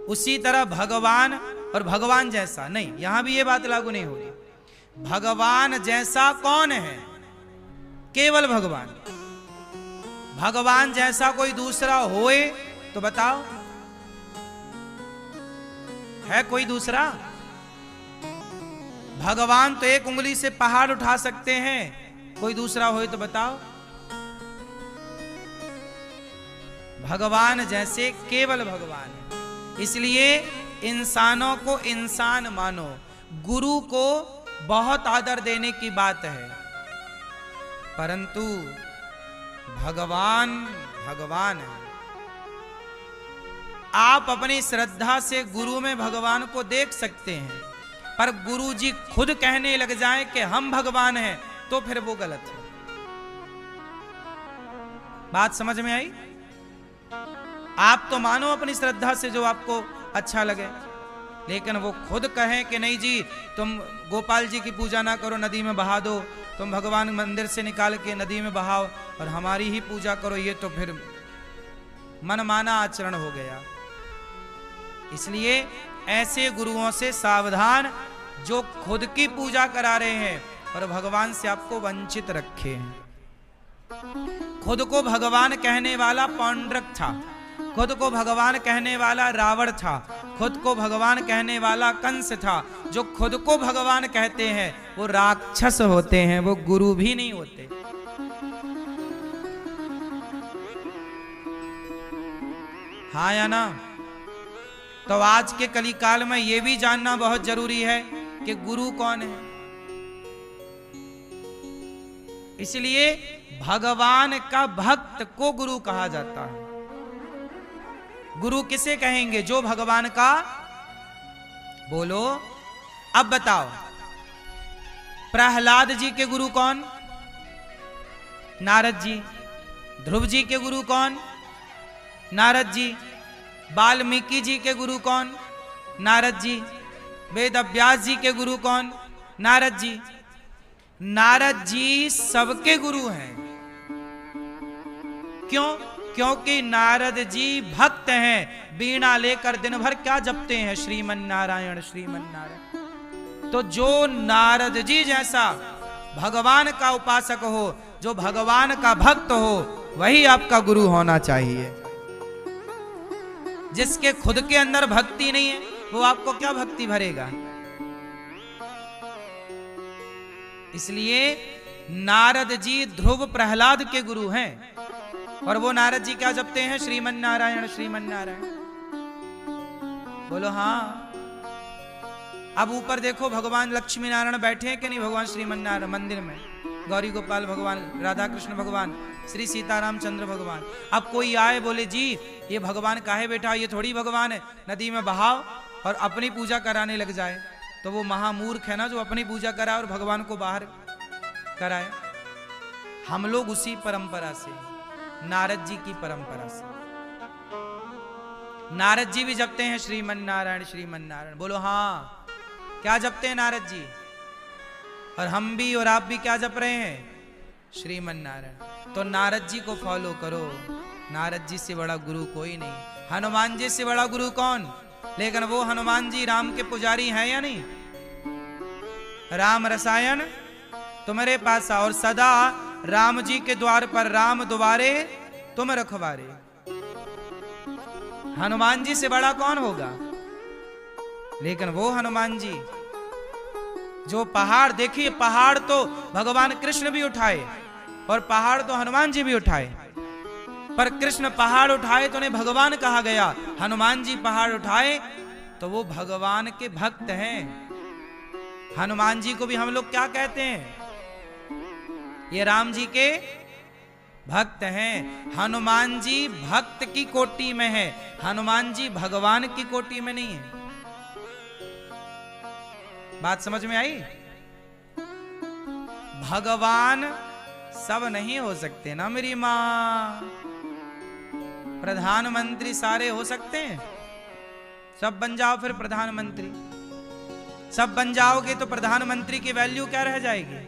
उसी तरह भगवान और भगवान जैसा नहीं, यहां भी ये बात लागू नहीं होगी। भगवान जैसा कौन है? केवल भगवान। भगवान जैसा कोई दूसरा होए तो बताओ, है कोई दूसरा? भगवान तो एक उंगली से पहाड़ उठा सकते हैं, कोई दूसरा होए तो बताओ। भगवान जैसे केवल भगवान है। इसलिए इंसानों को इंसान मानो। गुरु को बहुत आदर देने की बात है, परंतु भगवान भगवान है। आप अपनी श्रद्धा से गुरु में भगवान को देख सकते हैं, पर गुरु जी खुद कहने लग जाएं कि हम भगवान हैं, तो फिर वो गलत है। बात समझ में आई? आप तो मानो अपनी श्रद्धा से जो आपको अच्छा लगे, लेकिन वो खुद कहें कि नहीं जी तुम गोपाल जी की पूजा ना करो, नदी में बहा दो, तुम भगवान मंदिर से निकाल के नदी में बहाओ और हमारी ही पूजा करो, ये तो फिर मनमाना आचरण हो गया। इसलिए ऐसे गुरुओं से सावधान, जो खुद की पूजा करा रहे हैं और भगवान से आपको वंचित रखे हैं। खुद को भगवान कहने वाला पौंड्रक था, खुद को भगवान कहने वाला रावण था, खुद को भगवान कहने वाला कंस था। जो खुद को भगवान कहते हैं वो राक्षस होते हैं, वो गुरु भी नहीं होते। हाँ या ना? तो आज के कलिकाल में ये भी जानना बहुत जरूरी है कि गुरु कौन है। इसलिए भगवान का भक्त को गुरु कहा जाता है। गुरु किसे कहेंगे? जो भगवान का। बोलो, अब बताओ, प्रहलाद जी के गुरु कौन? नारद जी। ध्रुव जी के गुरु कौन? नारद जी। वाल्मीकि जी के गुरु कौन? नारद जी। वेद व्यास जी के गुरु कौन? नारद जी। नारद जी सबके गुरु हैं। क्यों? क्योंकि नारद जी भक्त हैं। वीणा लेकर दिन भर क्या जपते हैं? श्रीमन नारायण श्रीमन नारायण। तो जो नारद जी जैसा भगवान का उपासक हो, जो भगवान का भक्त हो, वही आपका गुरु होना चाहिए। जिसके खुद के अंदर भक्ति नहीं है, वो आपको क्या भक्ति भरेगा? इसलिए नारद जी ध्रुव प्रहलाद के गुरु हैं। और वो नारद जी क्या जपते हैं? श्रीमन नारायण श्रीमन नारायण। बोलो हाँ। अब ऊपर देखो, भगवान लक्ष्मी नारायण बैठे हैं कि नहीं? भगवान श्रीमन नारायण मंदिर में, गौरी गोपाल भगवान, राधा कृष्ण भगवान, श्री सीताराम चंद्र भगवान। अब कोई आए बोले जी ये भगवान काहे बैठा, ये थोड़ी भगवान है, नदी में बहाओ, और अपनी पूजा कराने लग जाए, तो वो महामूर्ख है ना, जो अपनी पूजा कराए और भगवान को बाहर कराए। हम लोग उसी परंपरा से, नारद जी की परंपरा से। नारद जी भी जपते हैं श्रीमन नारायण श्रीमन नारायण। बोलो हाँ। क्या जपते हैं नारद जी? और हम भी और आप भी क्या जप रहे हैं? श्रीमन नारायण। तो नारद जी को फॉलो करो। नारद जी से बड़ा गुरु कोई नहीं। हनुमान जी से बड़ा गुरु कौन? लेकिन वो हनुमान जी राम के पुजारी हैं या नहीं? राम रसायन तुम्हारे पास आओ, और सदा राम जी के द्वार पर राम द्वारे तुम रखवारे। हनुमान जी से बड़ा कौन होगा? लेकिन वो हनुमान जी जो पहाड़, देखिए पहाड़ तो भगवान कृष्ण भी उठाए और पहाड़ तो हनुमान जी भी उठाए, पर कृष्ण पहाड़ उठाए तो उन्हें भगवान कहा गया, हनुमान जी पहाड़ उठाए तो वो भगवान के भक्त हैं। हनुमान जी को भी हम लोग क्या कहते हैं? ये राम जी के भक्त हैं। हनुमान जी भक्त की कोटि में है, हनुमान जी भगवान की कोटि में नहीं है। बात समझ में आई? भगवान सब नहीं हो सकते ना मेरी मां। प्रधानमंत्री सारे हो सकते हैं? सब बन जाओ फिर प्रधानमंत्री। सब बन जाओगे तो प्रधानमंत्री की वैल्यू क्या रह जाएगी?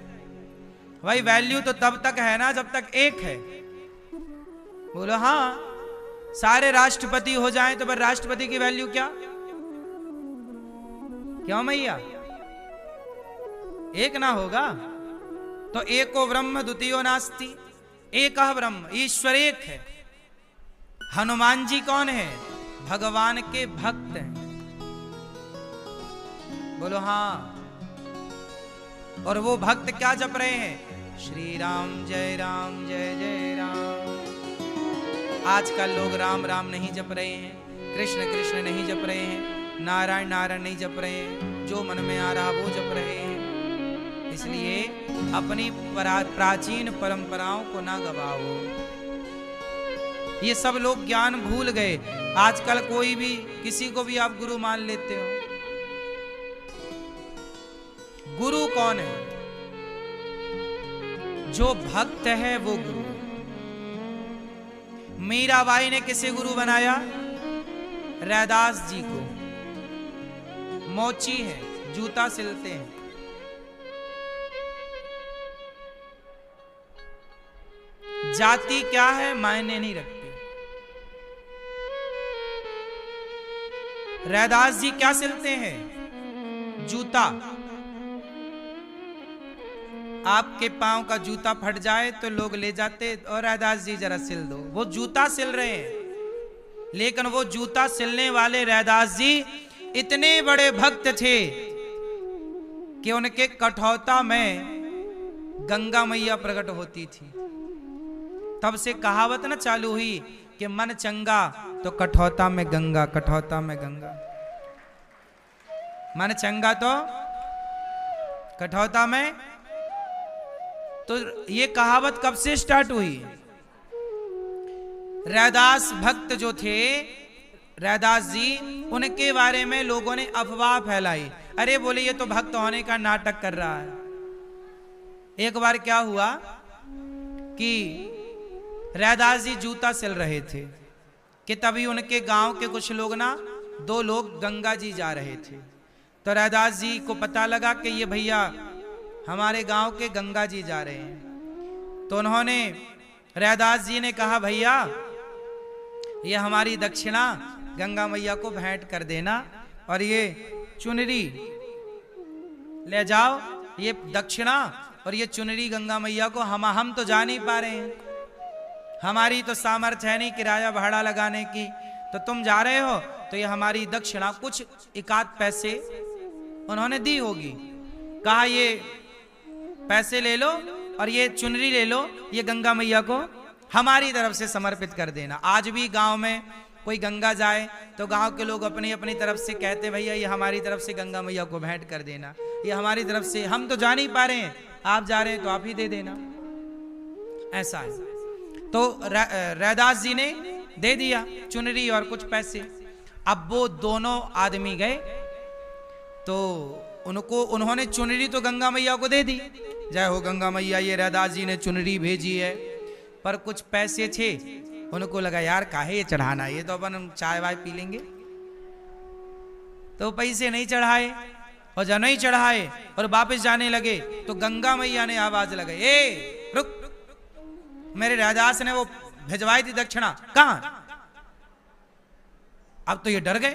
भाई वैल्यू तो तब तक है ना जब तक एक है। बोलो हाँ, सारे राष्ट्रपति हो जाएं तो फिर राष्ट्रपति की वैल्यू क्या? क्यों मैया? एक ना होगा तो एको ब्रह्म द्वितीयो नास्ति, एक ब्रह्म, ईश्वर एक है। हनुमान जी कौन है? भगवान के भक्त हैं। बोलो हाँ। और वो भक्त क्या जप रहे हैं? श्री राम जय जय राम। आजकल लोग राम राम नहीं जप रहे हैं, कृष्ण कृष्ण नहीं जप रहे हैं, नारायण नारायण नहीं जप रहे हैं, जो मन में आ रहा वो जप रहे हैं। इसलिए अपनी प्राचीन परंपराओं को ना गवाओ। ये सब लोग ज्ञान भूल गए। आजकल कोई भी किसी को भी आप गुरु मान लेते हो। गुरु कौन है? जो भक्त है वो गुरु। मीराबाई ने किसे गुरु बनाया? रैदास जी को। मोची है, जूता सिलते हैं। जाति क्या है मायने नहीं रखती। रैदास जी क्या सिलते हैं? जूता। आपके पांव का जूता फट जाए तो लोग ले जाते और रैदास जी जरा सिल दो। वो जूता सिल रहे हैं। लेकिन वो जूता सिलने वाले रैदास जी इतने बड़े भक्त थे कि उनके कठौता में गंगा मैया प्रकट होती थी। तब से कहावत ना चालू हुई कि मन चंगा तो कठौता में गंगा, कठौता में गंगा। मन चंगा तो कठौता में। तो ये कहावत कब से स्टार्ट हुई? रैदास भक्त जो थे, रैदास जी, उनके बारे में लोगों ने अफवाह फैलाई। अरे बोले ये तो भक्त होने का नाटक कर रहा है। एक बार क्या हुआ कि रैदास जी जूता सिल रहे थे कि तभी उनके गांव के कुछ लोग ना, 2 लोग गंगा जी जा रहे थे। तो रैदास जी को पता लगा कि ये भैया हमारे गांव के गंगा जी जा रहे हैं। तो उन्होंने, रैदास जी ने कहा भैया ये हमारी दक्षिणा गंगा मैया को भेंट कर देना और ये चुनरी ले जाओ, ये दक्षिणा और ये चुनरी गंगा मैया को। हम तो जा नहीं पा रहे हैं, हमारी तो सामर्थ्य है नहीं किराया भाड़ा लगाने की, तो तुम जा रहे हो तो ये हमारी दक्षिणा, कुछ 1 पैसे उन्होंने दी होगी। कहा ये पैसे ले लो और ये चुनरी ले लो, ये गंगा मैया को हमारी तरफ से समर्पित कर देना। आज भी गांव में कोई गंगा जाए तो गांव के लोग अपनी अपनी तरफ से कहते भैया ये हमारी तरफ से गंगा मैया को भेंट कर देना, ये हमारी तरफ से, हम तो जा नहीं पा रहे हैं, आप जा रहे हैं तो आप ही दे देना। ऐसा है। तो रैदास जी ने दे दिया चुनरी और कुछ पैसे। अब वो दोनों आदमी गए तो उन्होंने चुनरी तो गंगा मैया को दे दी, जय हो गंगा मैया, ये रैदास जी ने चुनरी भेजी है। पर कुछ पैसे थे, उनको लगा यार काहे ये चढ़ाना, ये तो अपन चाय वाय पी लेंगे। तो पैसे नहीं चढ़ाए और जब नहीं चढ़ाए और वापस जाने लगे तो गंगा मैया ने आवाज लगाई, ए रुक, मेरे रैदास ने वो भिजवाई थी दक्षिणा, कहां? अब तो ये डर गए,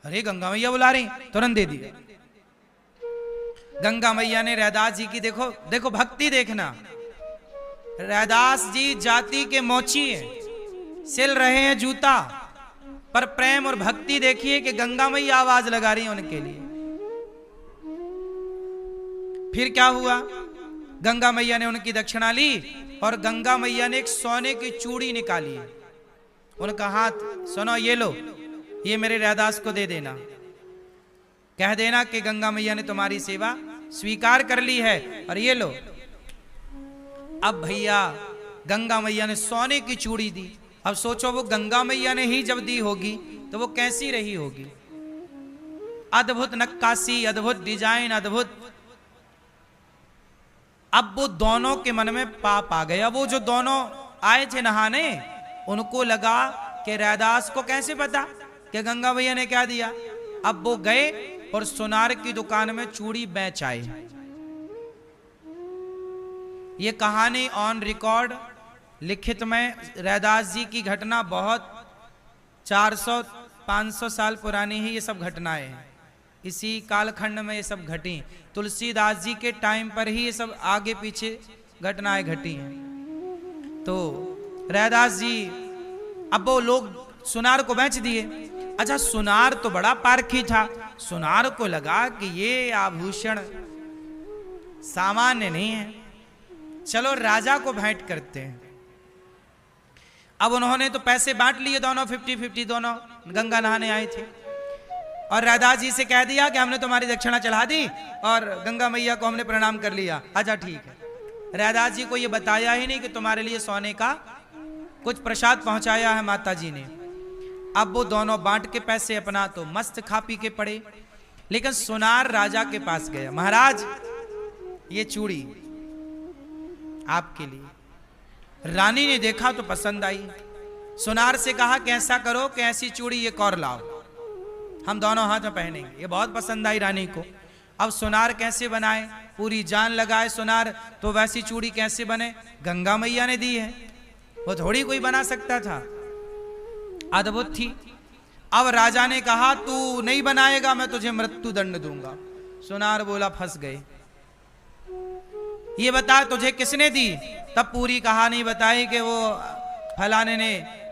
अरे गंगा मैया बुला रही, तुरंत दे दिया। गंगा मैया ने रैदास जी की देखो देखो भक्ति देखना। रैदास जी जाति के मोची है, सिल रहे हैं जूता, पर प्रेम और भक्ति देखिए कि गंगा मैया आवाज लगा रही है उनके लिए। फिर क्या हुआ, गंगा मैया ने उनकी दक्षिणा ली और गंगा मैया ने एक सोने की चूड़ी निकाली। उनका हाथ, सुनो ये लो, ये मेरे रैदास को दे देना, कह देना कि गंगा मैया ने तुम्हारी सेवा स्वीकार कर ली है, और ये लो। अब भैया गंगा मैया ने सोने की चूड़ी दी। अब सोचो वो गंगा मैया ने ही जब दी होगी तो वो कैसी रही होगी। अद्भुत नक्काशी, अद्भुत डिजाइन, अद्भुत। अब वो दोनों के मन में पाप आ गया। वो जो दोनों आए थे नहाने, उनको लगा कि रैदास को कैसे पता कि गंगा मैया ने क्या दिया। अब वो गए और सुनार की दुकान में चूड़ी बेच आए। ये कहानी ऑन रिकॉर्ड लिखित में रैदास जी की घटना बहुत 400-500 साल पुरानी ही ये सब घटनाएं हैं। इसी कालखंड में ये सब घटी। तुलसीदास जी के टाइम पर ही ये सब आगे पीछे घटनाएं घटी हैं। तो रैदास जी, अब वो लोग सुनार को बेच दिए। अच्छा, सुनार तो बड़ा पारखी था। सुनार को लगा कि ये आभूषण सामान्य नहीं है, चलो राजा को भेंट करते हैं। अब उन्होंने तो पैसे बांट लिए, दोनों 50-50 दोनों गंगा नहाने आए थे, और रैदास जी से कह दिया कि हमने तुम्हारी दक्षिणा चढ़ा दी और गंगा मैया को हमने प्रणाम कर लिया। अच्छा ठीक है। रैदास जी को ये बताया ही नहीं कि तुम्हारे लिए सोने का कुछ प्रसाद पहुंचाया है माता जी ने। अब वो दोनों बांट के पैसे अपना तो मस्त खा पी के पड़े। लेकिन सुनार राजा के पास गया, महाराज ये चूड़ी आपके लिए। रानी ने देखा तो पसंद आई। सुनार से कहा कि ऐसा करो कि ऐसी चूड़ी एक और लाओ, हम दोनों हाथ में पहनेंगे। ये बहुत पसंद आई रानी को। अब सुनार कैसे बनाए, पूरी जान लगाए सुनार, तो वैसी चूड़ी कैसे बने, गंगा मैया ने दी है, वो थोड़ी कोई बना सकता था। अद्भुत थी। अब राजा ने कहा तू नहीं बनाएगा, मैं तुझे मृत्यु दंड दूंगा। सुनार बोला फंस गए। ये बता तुझे किसने दी। तब पूरी कहानी बताई कि वो फलाने ने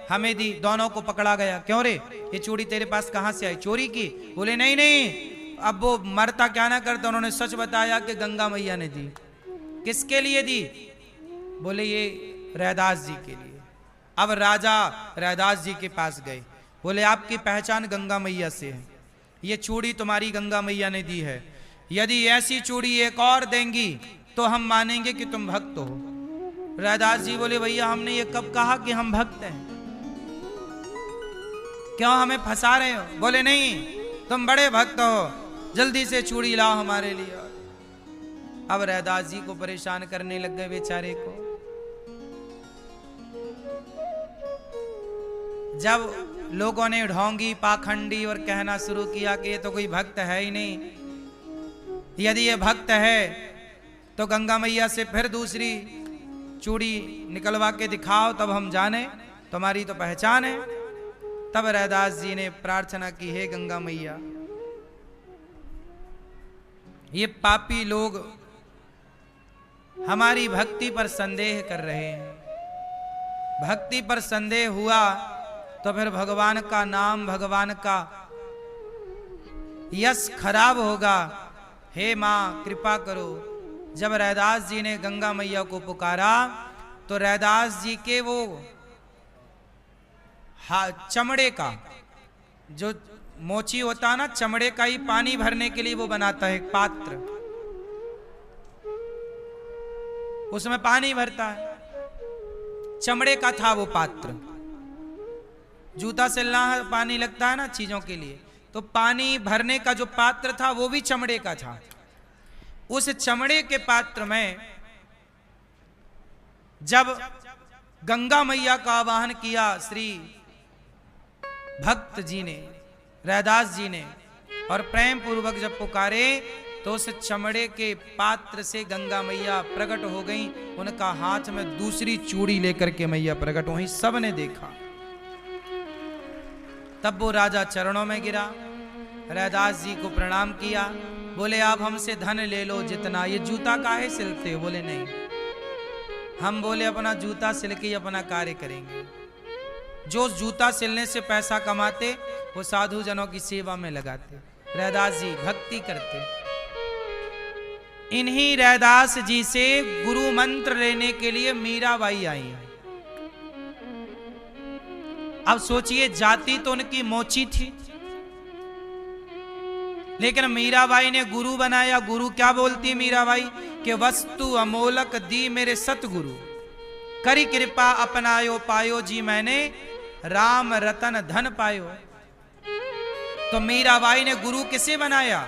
हमें दी। दोनों को पकड़ा गया। क्यों रे, ये चूड़ी तेरे पास कहां से आई, चोरी की? बोले नहीं नहीं। अब वो मरता क्या ना करता, उन्होंने सच बताया कि गंगा मैया ने दी। किसके लिए दी? बोले ये रैदास जी के लिए। अब राजा रैदास जी के पास गए, बोले आपकी पहचान गंगा मैया से है, ये चूड़ी तुम्हारी गंगा मैया ने दी है, यदि ऐसी चूड़ी एक और देंगी तो हम मानेंगे कि तुम भक्त हो। रैदास जी बोले भैया हमने ये कब कहा कि हम भक्त हैं, क्यों हमें फंसा रहे हो? बोले नहीं, तुम बड़े भक्त हो, जल्दी से चूड़ी लाओ हमारे लिए। अब रैदास जी को परेशान करने लग गए बेचारे को। जब लोगों ने ढोंगी पाखंडी और कहना शुरू किया कि ये तो कोई भक्त है ही नहीं, यदि ये भक्त है तो गंगा मैया से फिर दूसरी चूड़ी निकलवा के दिखाओ, तब हम जाने तुम्हारी तो पहचान है। तब रैदास जी ने प्रार्थना की, हे गंगा मैया, ये पापी लोग हमारी भक्ति पर संदेह कर रहे हैं। भक्ति पर संदेह हुआ तो फिर भगवान का नाम, भगवान का यश खराब होगा। हे मां कृपा करो। जब रैदास जी ने गंगा मैया को पुकारा तो रैदास जी के वो चमड़े का जो मोची होता ना, चमड़े का ही पानी भरने के लिए वो बनाता है एक पात्र, उसमें पानी भरता है, चमड़े का था वो पात्र। जूता सिलना पानी लगता है ना चीजों के लिए, तो पानी भरने का जो पात्र था वो भी चमड़े का था। उस चमड़े के पात्र में जब गंगा मैया का आवाहन किया श्री भक्त जी ने, रैदास जी ने, और प्रेम पूर्वक जब पुकारे तो उस चमड़े के पात्र से गंगा मैया प्रकट हो गई। उनका हाथ में दूसरी चूड़ी लेकर के मैया प्रकट हुई, सब ने देखा। तब वो राजा चरणों में गिरा, रैदास जी को प्रणाम किया, बोले आप हमसे धन ले लो जितना, ये जूता काहे सिलते हो? बोले नहीं, हम बोले अपना जूता सिल के ही अपना कार्य करेंगे। जो जूता सिलने से पैसा कमाते वो साधु जनों की सेवा में लगाते। रैदास जी भक्ति करते। इन्हीं रैदास जी से गुरु मंत्र लेने के लिए मीराबाई आई। अब सोचिए, जाति तो उनकी मोची थी, लेकिन मीराबाई ने गुरु बनाया। गुरु क्या बोलती मीराबाई कि वस्तु अमोलक दी मेरे सतगुरु, करी कृपा अपनायो पायो जी मैंने, राम रतन धन पायो। तो मीराबाई ने गुरु किसे बनाया?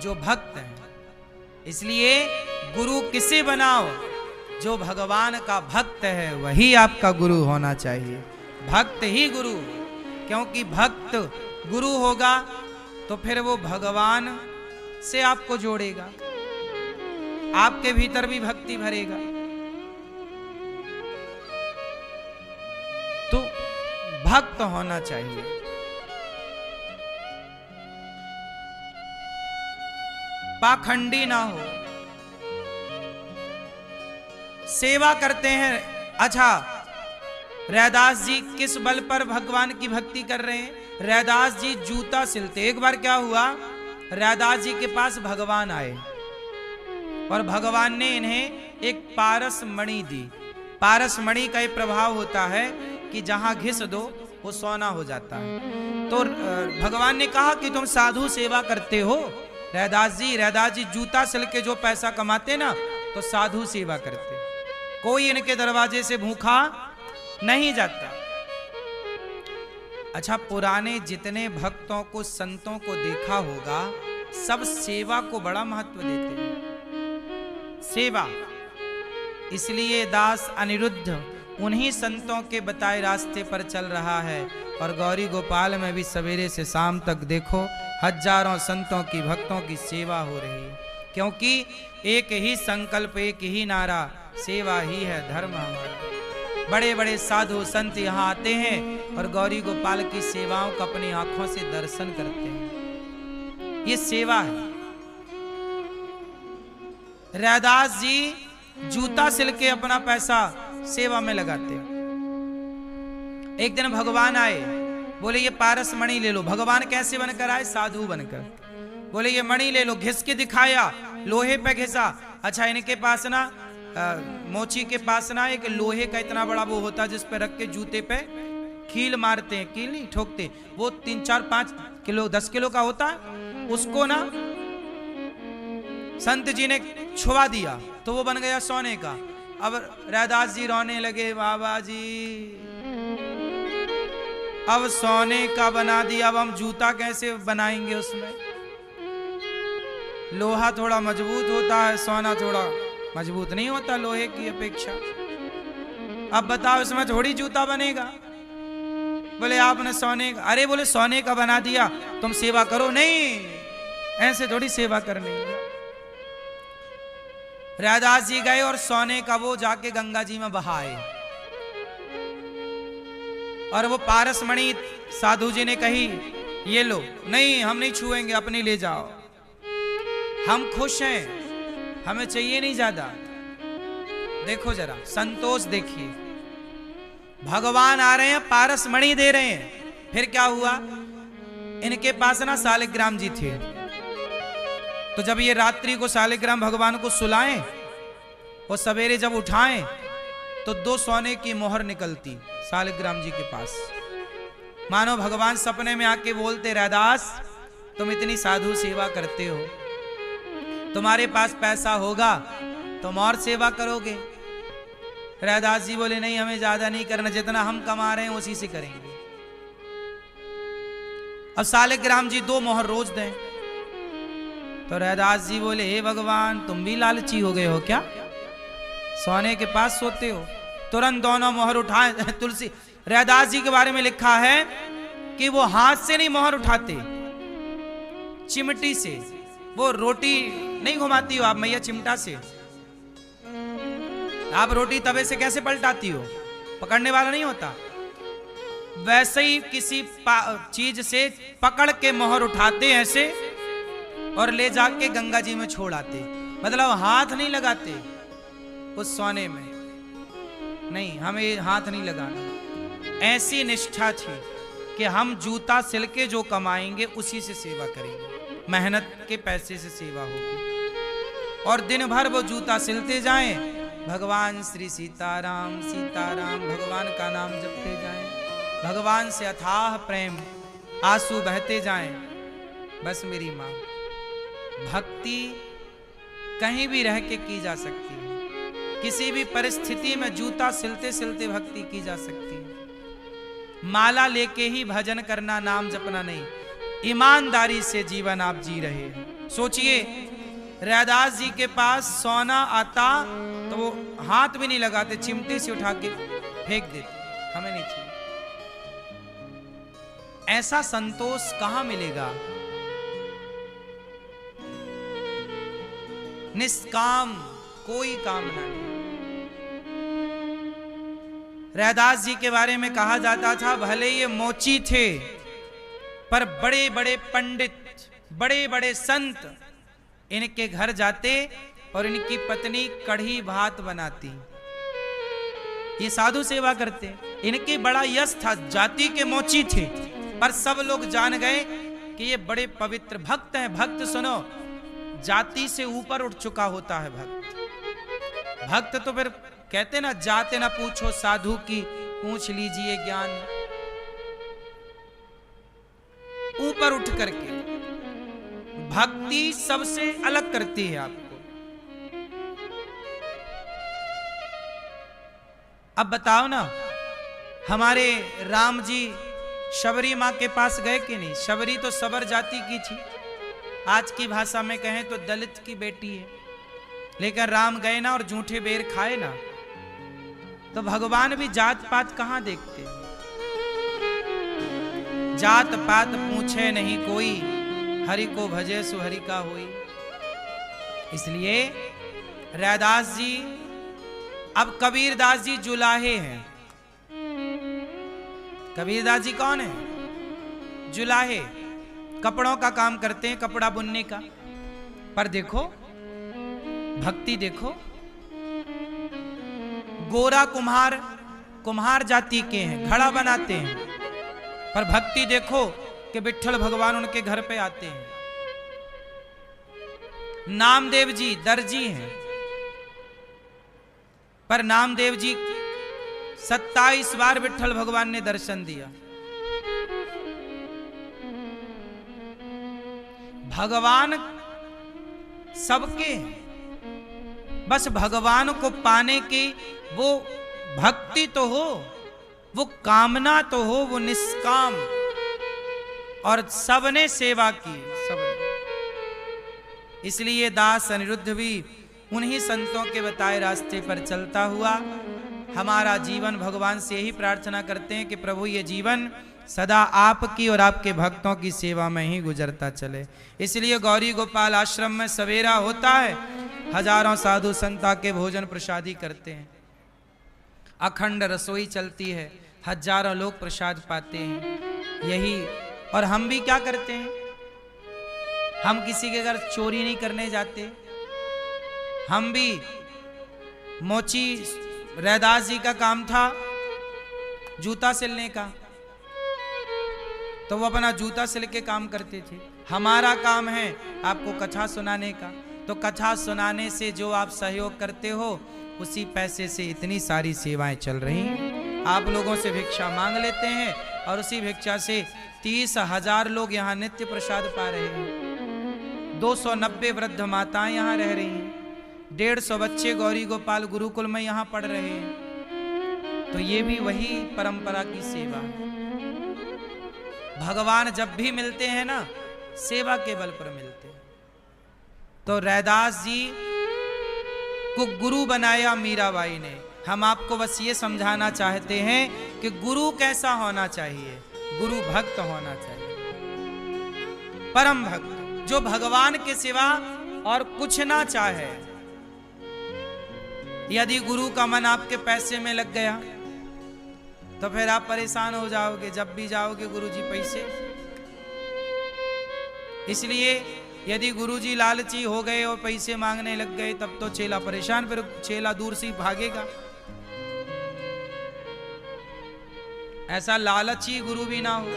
जो भक्त है। इसलिए गुरु किसे बनाओ? जो भगवान का भक्त है वही आपका गुरु होना चाहिए। भक्त ही गुरु, क्योंकि भक्त गुरु होगा तो फिर वो भगवान से आपको जोड़ेगा, आपके भीतर भी भक्ति भरेगा। तो भक्त होना चाहिए। पाखंडी ना हो, सेवा करते हैं। अच्छा, रैदास जी किस बल पर भगवान की भक्ति कर रहे हैं? रैदास जी जूता सिलते। एक बार क्या हुआ, रैदास जी के पास भगवान आए और भगवान ने इन्हें एक पारस मणि दी। पारस मणि का एक प्रभाव होता है कि जहां घिस दो वो सोना हो जाता है। तो भगवान ने कहा कि तुम साधु सेवा करते हो रैदास जी जूता सिल के जो पैसा कमाते ना, तो साधु सेवा करते। कोई इनके दरवाजे से भूखा नहीं जाता। अच्छा, पुराने जितने भक्तों को संतों को देखा होगा, सब सेवा को बड़ा महत्व देते हैं। सेवा। इसलिए दास अनिरुद्ध उन्हीं संतों के बताए रास्ते पर चल रहा है। और गौरी गोपाल में भी सवेरे से शाम तक देखो हजारों संतों की भक्तों की सेवा हो रही है, क्योंकि एक ही संकल्प, एक ही नारा, सेवा ही है धर्म हमारा। बड़े बड़े साधु संत यहाँ आते हैं और गौरी गोपाल की सेवाओं का अपनी आंखों से दर्शन करते हैं। ये सेवा है। रैदास जी जूता सिल के अपना पैसा सेवा में लगाते हैं। एक दिन भगवान आए, बोले ये पारस मणि ले लो। भगवान कैसे बनकर आए? साधु बनकर। बोले ये मणि ले लो। घिस के दिखाया, लोहे पे घिसा। अच्छा, इनके पास ना मोची के पास ना एक लोहे का इतना बड़ा वो होता है जिस पे रख के जूते पे कील मारते हैं, कील नहीं ठोकते, वो 3, 4, 5 किलो 10 किलो का होता है। उसको ना संत जी ने छुआ दिया तो वो बन गया सोने का। अब रैदास जी रोने लगे, बाबा जी अब सोने का बना दिया, अब हम जूता कैसे बनाएंगे? उसमें लोहा थोड़ा मजबूत होता है, सोना थोड़ा मजबूत नहीं होता लोहे की अपेक्षा। अब बताओ इसमें थोड़ी जूता बनेगा। बोले आपने सोने का, अरे बोले सोने का बना दिया, तुम सेवा करो। नहीं, ऐसे थोड़ी सेवा करनी है। रैदास जी गए और सोने का वो जाके गंगा जी में बहाए। और वो पारस मणि साधु जी ने कही ये लो। नहीं, हम नहीं छुएंगे, अपनी ले जाओ, हम खुश हैं, हमें चाहिए नहीं ज्यादा। देखो जरा संतोष देखिए, भगवान आ रहे हैं, पारस मणि दे रहे हैं। फिर क्या हुआ, इनके पास ना शालिग्राम जी थे। तो जब ये रात्रि को शालिग्राम भगवान को सुलाएं और सवेरे जब उठाएं तो 2 सोने की मोहर निकलती शालिग्राम जी के पास। मानो भगवान सपने में आके बोलते, रैदास तुम इतनी साधु सेवा करते हो, तुम्हारे पास पैसा होगा तुम और सेवा करोगे। रैदास जी बोले नहीं, हमें ज्यादा नहीं करना, जितना हम कमा रहे हैं उसी से करेंगे। अब शालिग्राम जी 2 मोहर रोज दें। तो रैदास जी बोले हे भगवान, तुम भी लालची हो गए हो क्या? सोने के पास सोते हो। तुरंत दोनों मोहर उठाए। तुलसी रैदास जी के बारे में लिखा है कि वो हाथ से नहीं मोहर उठाते, चिमटी से। वो रोटी नहीं घुमाती हो आप मैया चिमटा से, आप रोटी तवे से कैसे पलटाती हो? पकड़ने वाला नहीं होता। वैसे ही किसी चीज से पकड़ के मोहर उठाते हैं ऐसे, और ले जाके गंगा जी में छोड़ आते, मतलब हाथ नहीं लगाते उस सोने में, नहीं हमें हाथ नहीं लगाना। ऐसी निष्ठा थी कि हम जूता सिल के जो कमाएंगे उसी से सेवा करेंगे, मेहनत के पैसे से सेवा होगी। और दिन भर वो जूता सिलते जाएं, भगवान श्री सीताराम सीताराम भगवान का नाम जपते जाएं, भगवान से अथाह प्रेम आंसू बहते जाएं। बस मेरी माँ, भक्ति कहीं भी रह के की जा सकती है, किसी भी परिस्थिति में जूता सिलते सिलते भक्ति की जा सकती है। माला लेके ही भजन करना, नाम जपना नहीं, ईमानदारी से जीवन आप जी रहे हैं। सोचिए, रैदास जी के पास सोना आता तो वो हाथ भी नहीं लगाते, चिमटे से उठा के फेंक देते, हमें नहीं चाहिए। ऐसा संतोष कहां मिलेगा? निष्काम, कोई कामना नहीं। रैदास जी के बारे में कहा जाता था, भले ये मोची थे पर बड़े बड़े पंडित, बड़े बड़े संत इनके घर जाते और इनकी पत्नी कढ़ी भात बनाती, ये साधु सेवा करते। इनके बड़ा यश था, जाति के मोची थे, पर सब लोग जान गए कि ये बड़े पवित्र भक्त हैं। भक्त सुनो, जाति से ऊपर उठ चुका होता है भक्त। भक्त तो फिर कहते ना, जाते ना पूछो साधु की, पूछ लीजिए ज्ञान। ऊपर उठ करके भक्ति सबसे अलग करती है आपको। अब बताओ ना, हमारे राम जी शबरी माँ के पास गए कि नहीं? शबरी तो सबर जाति की थी, आज की भाषा में कहें तो दलित की बेटी है, लेकिन राम गए ना और जूठे बेर खाए ना। तो भगवान भी जात पात कहां देखते? जात पात पूछे नहीं कोई, हरि को भजे सो हरि का होई। इसलिए रैदास जी, अब कबीरदास जी जुलाहे हैं। कबीरदास जी कौन है? जुलाहे, कपड़ों का काम करते हैं, कपड़ा बुनने का। पर देखो भक्ति, देखो गोरा कुम्हार, कुम्हार जाति के हैं, घड़ा बनाते हैं, पर भक्ति देखो कि विठ्ठल भगवान उनके घर पे आते हैं। नामदेव जी दर्जी हैं, पर नामदेव जी 27 बार विठ्ठल भगवान ने दर्शन दिया। भगवान सबके, बस भगवान को पाने की वो भक्ति तो हो, वो कामना तो हो, वो निष्काम। और सबने सेवा की, सबने। इसलिए दास अनिरुद्ध भी उन्हीं संतों के बताए रास्ते पर चलता हुआ हमारा जीवन, भगवान से यही प्रार्थना करते हैं कि प्रभु ये जीवन सदा आपकी और आपके भक्तों की सेवा में ही गुजरता चले। इसलिए गौरी गोपाल आश्रम में सवेरा होता है, हजारों साधु संता के भोजन प्रसादी करते हैं, अखंड रसोई चलती है, हजारों लोग प्रसाद पाते हैं। यही, और हम भी क्या करते हैं? हम किसी के घर चोरी नहीं करने जाते। हम भी, मोची रैदास जी का काम था जूता सिलने का, तो वो अपना जूता सिल के काम करते थे। हमारा काम है आपको कथा सुनाने का, तो कथा सुनाने से जो आप सहयोग करते हो, उसी पैसे से इतनी सारी सेवाएं चल रही हैं। आप लोगों से भिक्षा मांग लेते हैं और उसी भिक्षा से 30,000 लोग यहाँ नित्य प्रसाद पा रहे हैं। 290 वृद्ध माताएं यहाँ रह रही हैं, 150 बच्चे गौरी गोपाल गुरुकुल में यहाँ पढ़ रहे हैं। तो ये भी वही परंपरा की सेवा है। भगवान जब भी मिलते हैं ना, सेवा के बल पर मिलते हैं। तो रैदास जी को गुरु बनाया मीराबाई ने। हम आपको बस ये समझाना चाहते हैं कि गुरु कैसा होना चाहिए? गुरु भक्त होना चाहिए, परम भक्त, जो भगवान के सिवा और कुछ ना चाहे। यदि गुरु का मन आपके पैसे में लग गया तो फिर आप परेशान हो जाओगे, जब भी जाओगे गुरु जी पैसे। इसलिए यदि गुरुजी लालची हो गए और पैसे मांगने लग गए तब तो चेला परेशान, फिर चेला दूर से ही भागेगा। ऐसा लालची गुरु भी ना हो।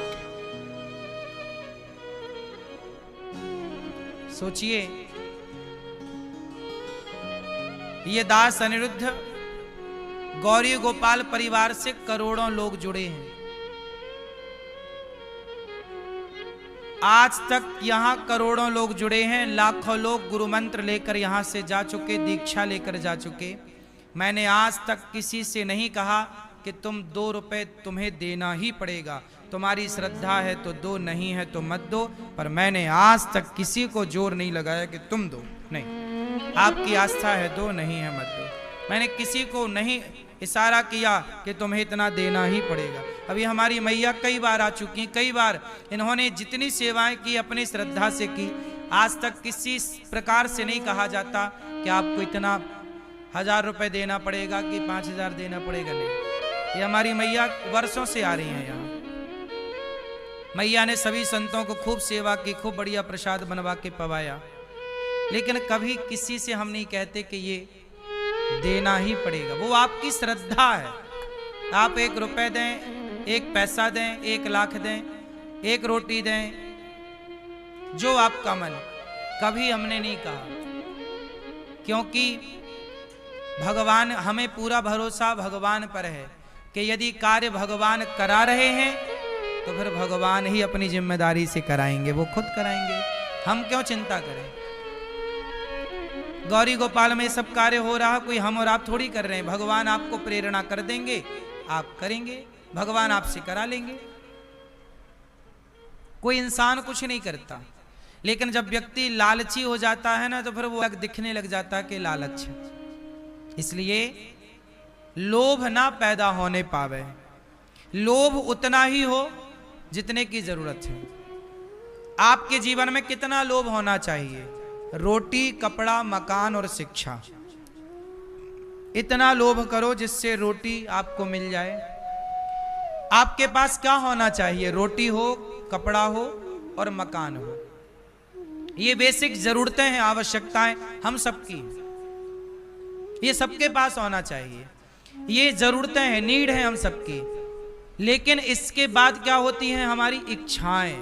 सोचिए, ये दास अनिरुद्ध गौरी गोपाल परिवार से करोड़ों लोग जुड़े हैं। आज तक यहां करोड़ों लोग जुड़े हैं, लाखों लोग गुरु मंत्र लेकर यहां से जा चुके, दीक्षा लेकर जा चुके। मैंने आज तक किसी से नहीं कहा कि तुम 2 रुपए तुम्हें देना ही पड़ेगा, तुम्हारी श्रद्धा है तो दो, नहीं है तो मत दो। पर मैंने आज तक किसी को जोर नहीं लगाया कि तुम दो, नहीं, आपकी आस्था है दो, नहीं है मत दो। मैंने किसी को नहीं इशारा किया कि तुम्हें इतना देना ही पड़ेगा। अभी हमारी मैया कई बार आ चुकी, कई बार इन्होंने जितनी सेवाएं की अपनी श्रद्धा से की। आज तक किसी प्रकार से नहीं कहा जाता कि आपको इतना 1000 रुपए देना पड़ेगा कि 5000 देना पड़ेगा, नहीं। ये हमारी मैया वर्षों से आ रही हैं यहाँ। मैया ने सभी संतों को खूब सेवा की, खूब बढ़िया प्रसाद बनवा के पवाया, लेकिन कभी किसी से हम नहीं कहते कि ये देना ही पड़ेगा। वो आपकी श्रद्धा है। आप 1 रुपए दें, 1 पैसा दें, 1 लाख दें, 1 रोटी दें, जो आपका मन, कभी हमने नहीं कहा। क्योंकि भगवान, हमें पूरा भरोसा भगवान पर है कि यदि कार्य भगवान करा रहे हैं तो फिर भगवान ही अपनी जिम्मेदारी से कराएंगे, वो खुद कराएंगे, हम क्यों चिंता करें। गौरी गोपाल में सब कार्य हो रहा, कोई हम और आप थोड़ी कर रहे हैं। भगवान आपको प्रेरणा कर देंगे, आप करेंगे, भगवान आपसे करा लेंगे। कोई इंसान कुछ नहीं करता, लेकिन जब व्यक्ति लालची हो जाता है ना, तो फिर वो दिखने लग जाता है कि लालच है। इसलिए लोभ ना पैदा होने पावे। लोभ उतना ही हो जितने की जरूरत है। आपके जीवन में कितना लोभ होना चाहिए? रोटी, कपड़ा, मकान और शिक्षा। इतना लोभ करो जिससे रोटी आपको मिल जाए। आपके पास क्या होना चाहिए? रोटी हो, कपड़ा हो और मकान हो। ये बेसिक जरूरतें हैं, आवश्यकताएं हम सबकी, ये सबके पास होना चाहिए। ये जरूरतें हैं, नीड है हम सबकी। लेकिन इसके बाद क्या होती हैं हमारी इच्छाएं।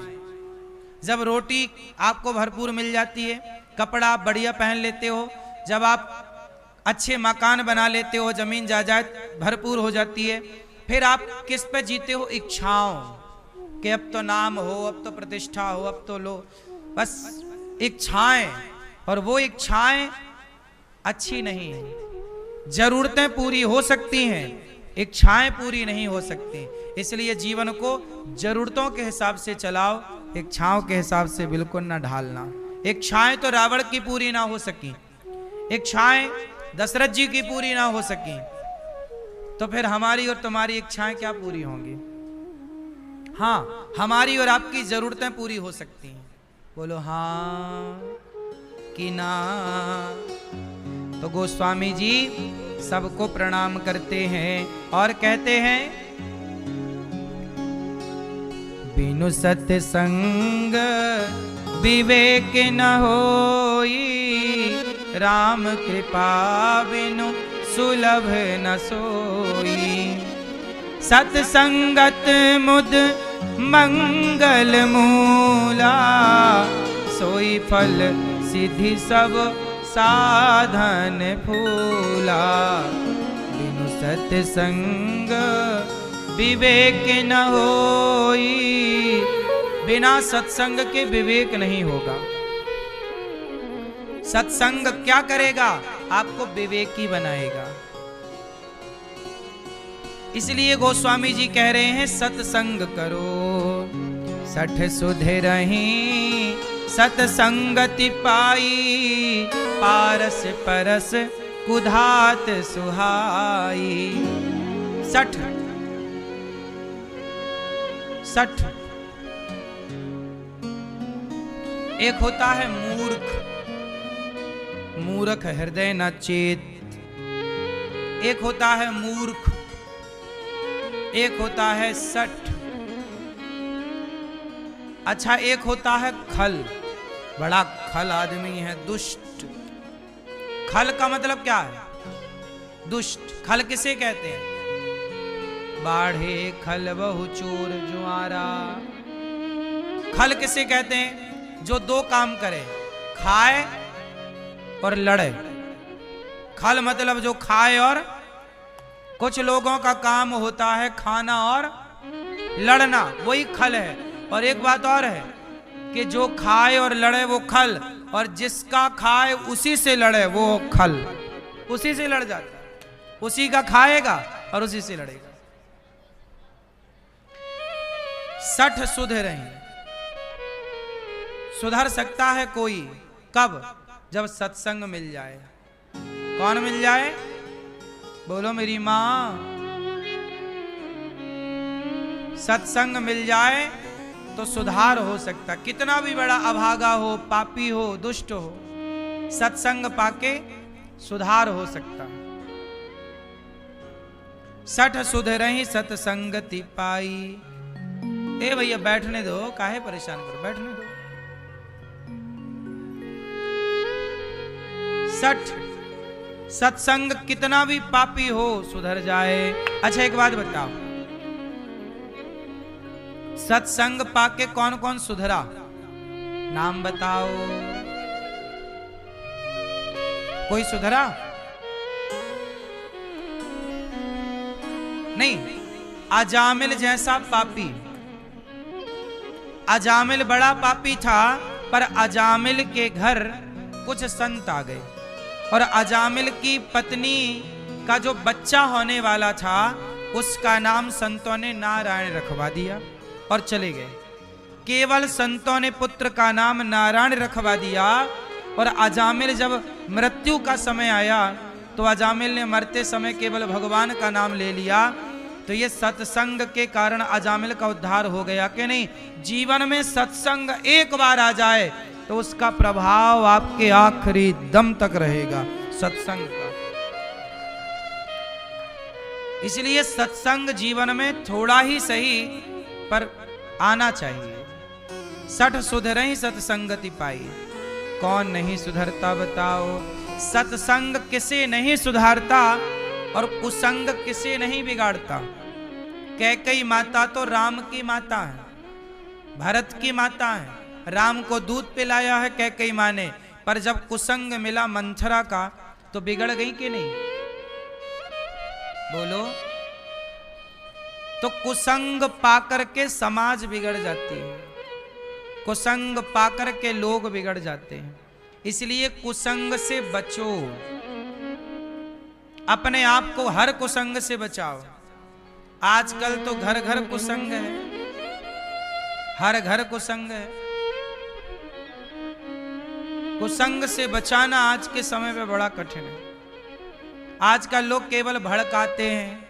जब रोटी आपको भरपूर मिल जाती है, कपड़ा बढ़िया पहन लेते हो, जब आप अच्छे मकान बना लेते हो, जमीन जायदाद भरपूर हो जाती है, फिर आप किस पे जीते हो? इच्छाओं कि अब तो नाम हो, अब तो प्रतिष्ठा हो, अब तो लो, बस इच्छाएं। और वो इच्छाएं अच्छी नहीं है। जरूरतें पूरी हो सकती हैं, इच्छाएं पूरी नहीं हो सकती। इसलिए जीवन को जरूरतों के हिसाब से चलाओ, इच्छाओं के हिसाब से बिल्कुल ना ढालना। इच्छाएं तो रावण की पूरी ना हो सकी, इच्छाएं दशरथ जी की पूरी ना हो सकी, तो फिर हमारी और तुम्हारी इच्छाएं क्या पूरी होंगी? हाँ, हमारी और आपकी जरूरतें पूरी हो सकती हैं। बोलो हाँ कि ना। तो गोस्वामी जी सबको प्रणाम करते हैं और कहते हैं, बिनु सत्संग विवेक न होई, राम कृपा बिनु सुलभ न सोई। सत्संगत मुद मंगल मूला, सोई फल सिद्धि सब साधन फूला। बिनु सत्संग विवेक न होई, बिना सत्संग के विवेक नहीं होगा। सत्संग क्या करेगा? आपको विवेकी बनाएगा। इसलिए गोस्वामी जी कह रहे हैं, सत्संग करो सठ सुधरहि, सत्संगति पाई, पारस परस कुधात सुहाई। सठ सठ एक होता है मूर्ख, मूर्ख हृदय न चेत। एक होता है मूर्ख, एक होता है सठ। अच्छा, एक होता है खल, बड़ा खल आदमी है, दुष्ट। खल का मतलब क्या है? दुष्ट। खल किसे कहते हैं? बाढ़े खल बहु चोर जुआरा। खल किसे कहते हैं? जो दो काम करे, खाए और लड़े। खल मतलब जो खाए और, कुछ लोगों का काम होता है खाना और लड़ना, वही खल है। और एक बात और है कि जो खाए और लड़े वो खल, और जिसका खाए उसी से लड़े वो खल। उसी से लड़ जाता है, उसी का खाएगा और उसी से लड़ेगा। सठ सुधरें। सुधर सकता है कोई कब? जब सत्संग मिल जाए। कौन मिल जाए? बोलो मेरी मां। सत्संग मिल जाए तो सुधार हो सकता। कितना भी बड़ा अभागा हो, पापी हो, दुष्ट हो, सत्संग पाके सुधार हो सकता। सठ सुधरहि सत्संगति पाई। ए भैया बैठने दो, काहे परेशान करो, बैठने दो। सठ सत्संग कितना भी पापी हो सुधर जाए। अच्छा एक बात बताओ, सत्संग पाके कौन कौन सुधरा? नाम बताओ। कोई सुधरा? नहीं। अजामिल जैसा पापी। अजामिल बड़ा पापी था, पर अजामिल के घर कुछ संत आ गए और अजामिल की पत्नी का जो बच्चा होने वाला था उसका नाम संतों ने नारायण रखवा दिया और चले गए। केवल संतों ने पुत्र का नाम नारायण रखवा दिया। और अजामिल जब मृत्यु का समय आया तो अजामिल ने मरते समय केवल भगवान का नाम ले लिया। तो ये सत्संग के कारण अजामिल का उद्धार हो गया कि नहीं? जीवन में सत्संग एक बार आ जाए तो उसका प्रभाव आपके आखिरी दम तक रहेगा सत्संग का। इसलिए सत्संग जीवन में थोड़ा ही सही पर आना चाहिए। सठ सुधरहि सत्संगति पाई। कौन नहीं सुधरता बताओ? सत्संग किसे नहीं सुधारता और कुसंग किसे नहीं बिगाड़ता? कैकेयी माता तो राम की माता है, भरत की माता है। राम को दूध पिलाया है कैकेयी माँ ने, पर जब कुसंग मिला मंथरा का तो बिगड़ गई कि नहीं? बोलो। तो कुसंग पाकर के समाज बिगड़ जाती है, कुसंग पाकर के लोग बिगड़ जाते हैं। इसलिए कुसंग से बचो, अपने आप को हर कुसंग से बचाओ। आजकल तो घर घर कुसंग है, हर घर कुसंग है। कुसंग से बचाना आज के समय पे बड़ा कठिन है। आजकल लोग केवल भड़काते हैं,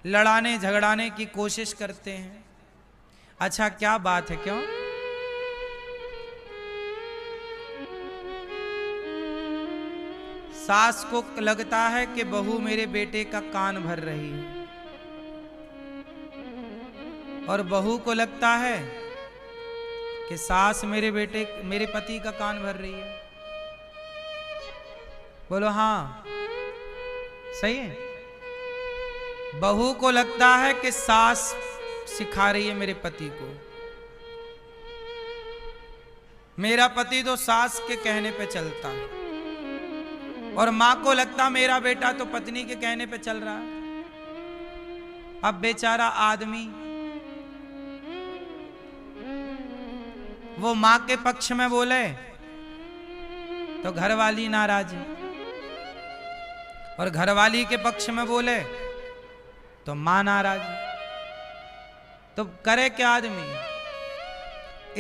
लड़ाने झगड़ाने की कोशिश करते हैं। अच्छा क्या बात है? क्यों? सास को लगता है कि बहू मेरे बेटे का कान भर रही है, और बहू को लगता है कि सास मेरे पति का कान भर रही है। बोलो हाँ, सही है। बहू को लगता है कि सास सिखा रही है मेरे पति को। मेरा पति तो सास के कहने पे चलता है, और मां को लगता मेरा बेटा तो पत्नी के कहने पे चल रहा है। अब बेचारा आदमी वो मां के पक्ष में बोले तो घरवाली नाराज, और घरवाली के पक्ष में बोले तो मां नाराज। तो करे क्या आदमी?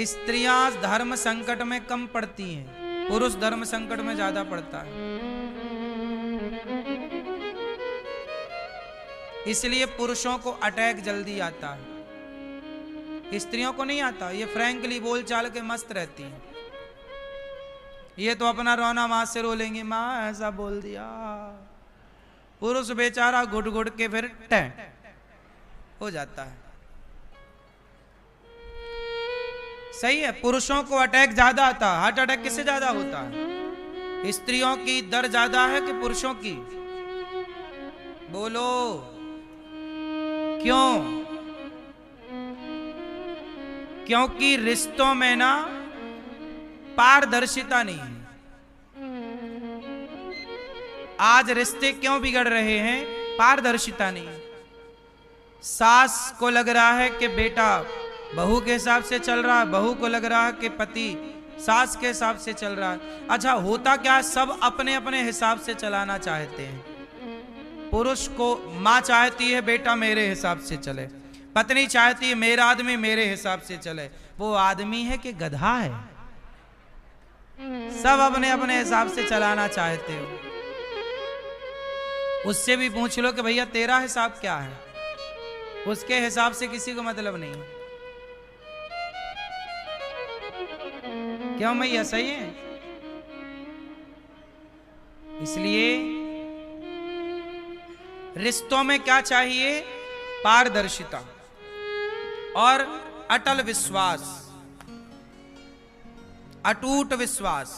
स्त्रियां धर्म संकट में कम पड़ती हैं, पुरुष धर्म संकट में ज्यादा पड़ता है। इसलिए पुरुषों को अटैक जल्दी आता है, स्त्रियों को नहीं आता। ये फ्रैंकली बोल चाल के मस्त रहती हैं। ये तो अपना रोना मां से रो लेंगी, मां ऐसा बोल दिया। पुरुष बेचारा घुट घुट के फिर हो जाता है। सही है, पुरुषों को अटैक ज्यादा आता है। हार्ट अटैक किससे ज्यादा होता है? स्त्रियों की दर ज्यादा है कि पुरुषों की? बोलो क्यों? क्योंकि रिश्तों में ना पारदर्शिता नहीं है। आज रिश्ते क्यों बिगड़ रहे हैं? पारदर्शिता नहीं है। सास को लग रहा है कि बेटा बहू के हिसाब से चल रहा है, बहू को लग रहा है कि पति सास के हिसाब से चल रहा है। अच्छा, होता क्या, सब अपने अपने हिसाब से चलाना चाहते हैं। पुरुष को माँ चाहती है बेटा मेरे हिसाब से चले, पत्नी चाहती है मेरा आदमी मेरे हिसाब से चले। वो आदमी है कि गधा है? सब अपने अपने हिसाब से चलाना चाहते हो। उससे भी पूछ लो कि भैया तेरा हिसाब क्या है, उसके हिसाब से किसी को मतलब नहीं। क्यों भैया, सही है? इसलिए रिश्तों में क्या चाहिए? पारदर्शिता और अटल विश्वास, अटूट विश्वास,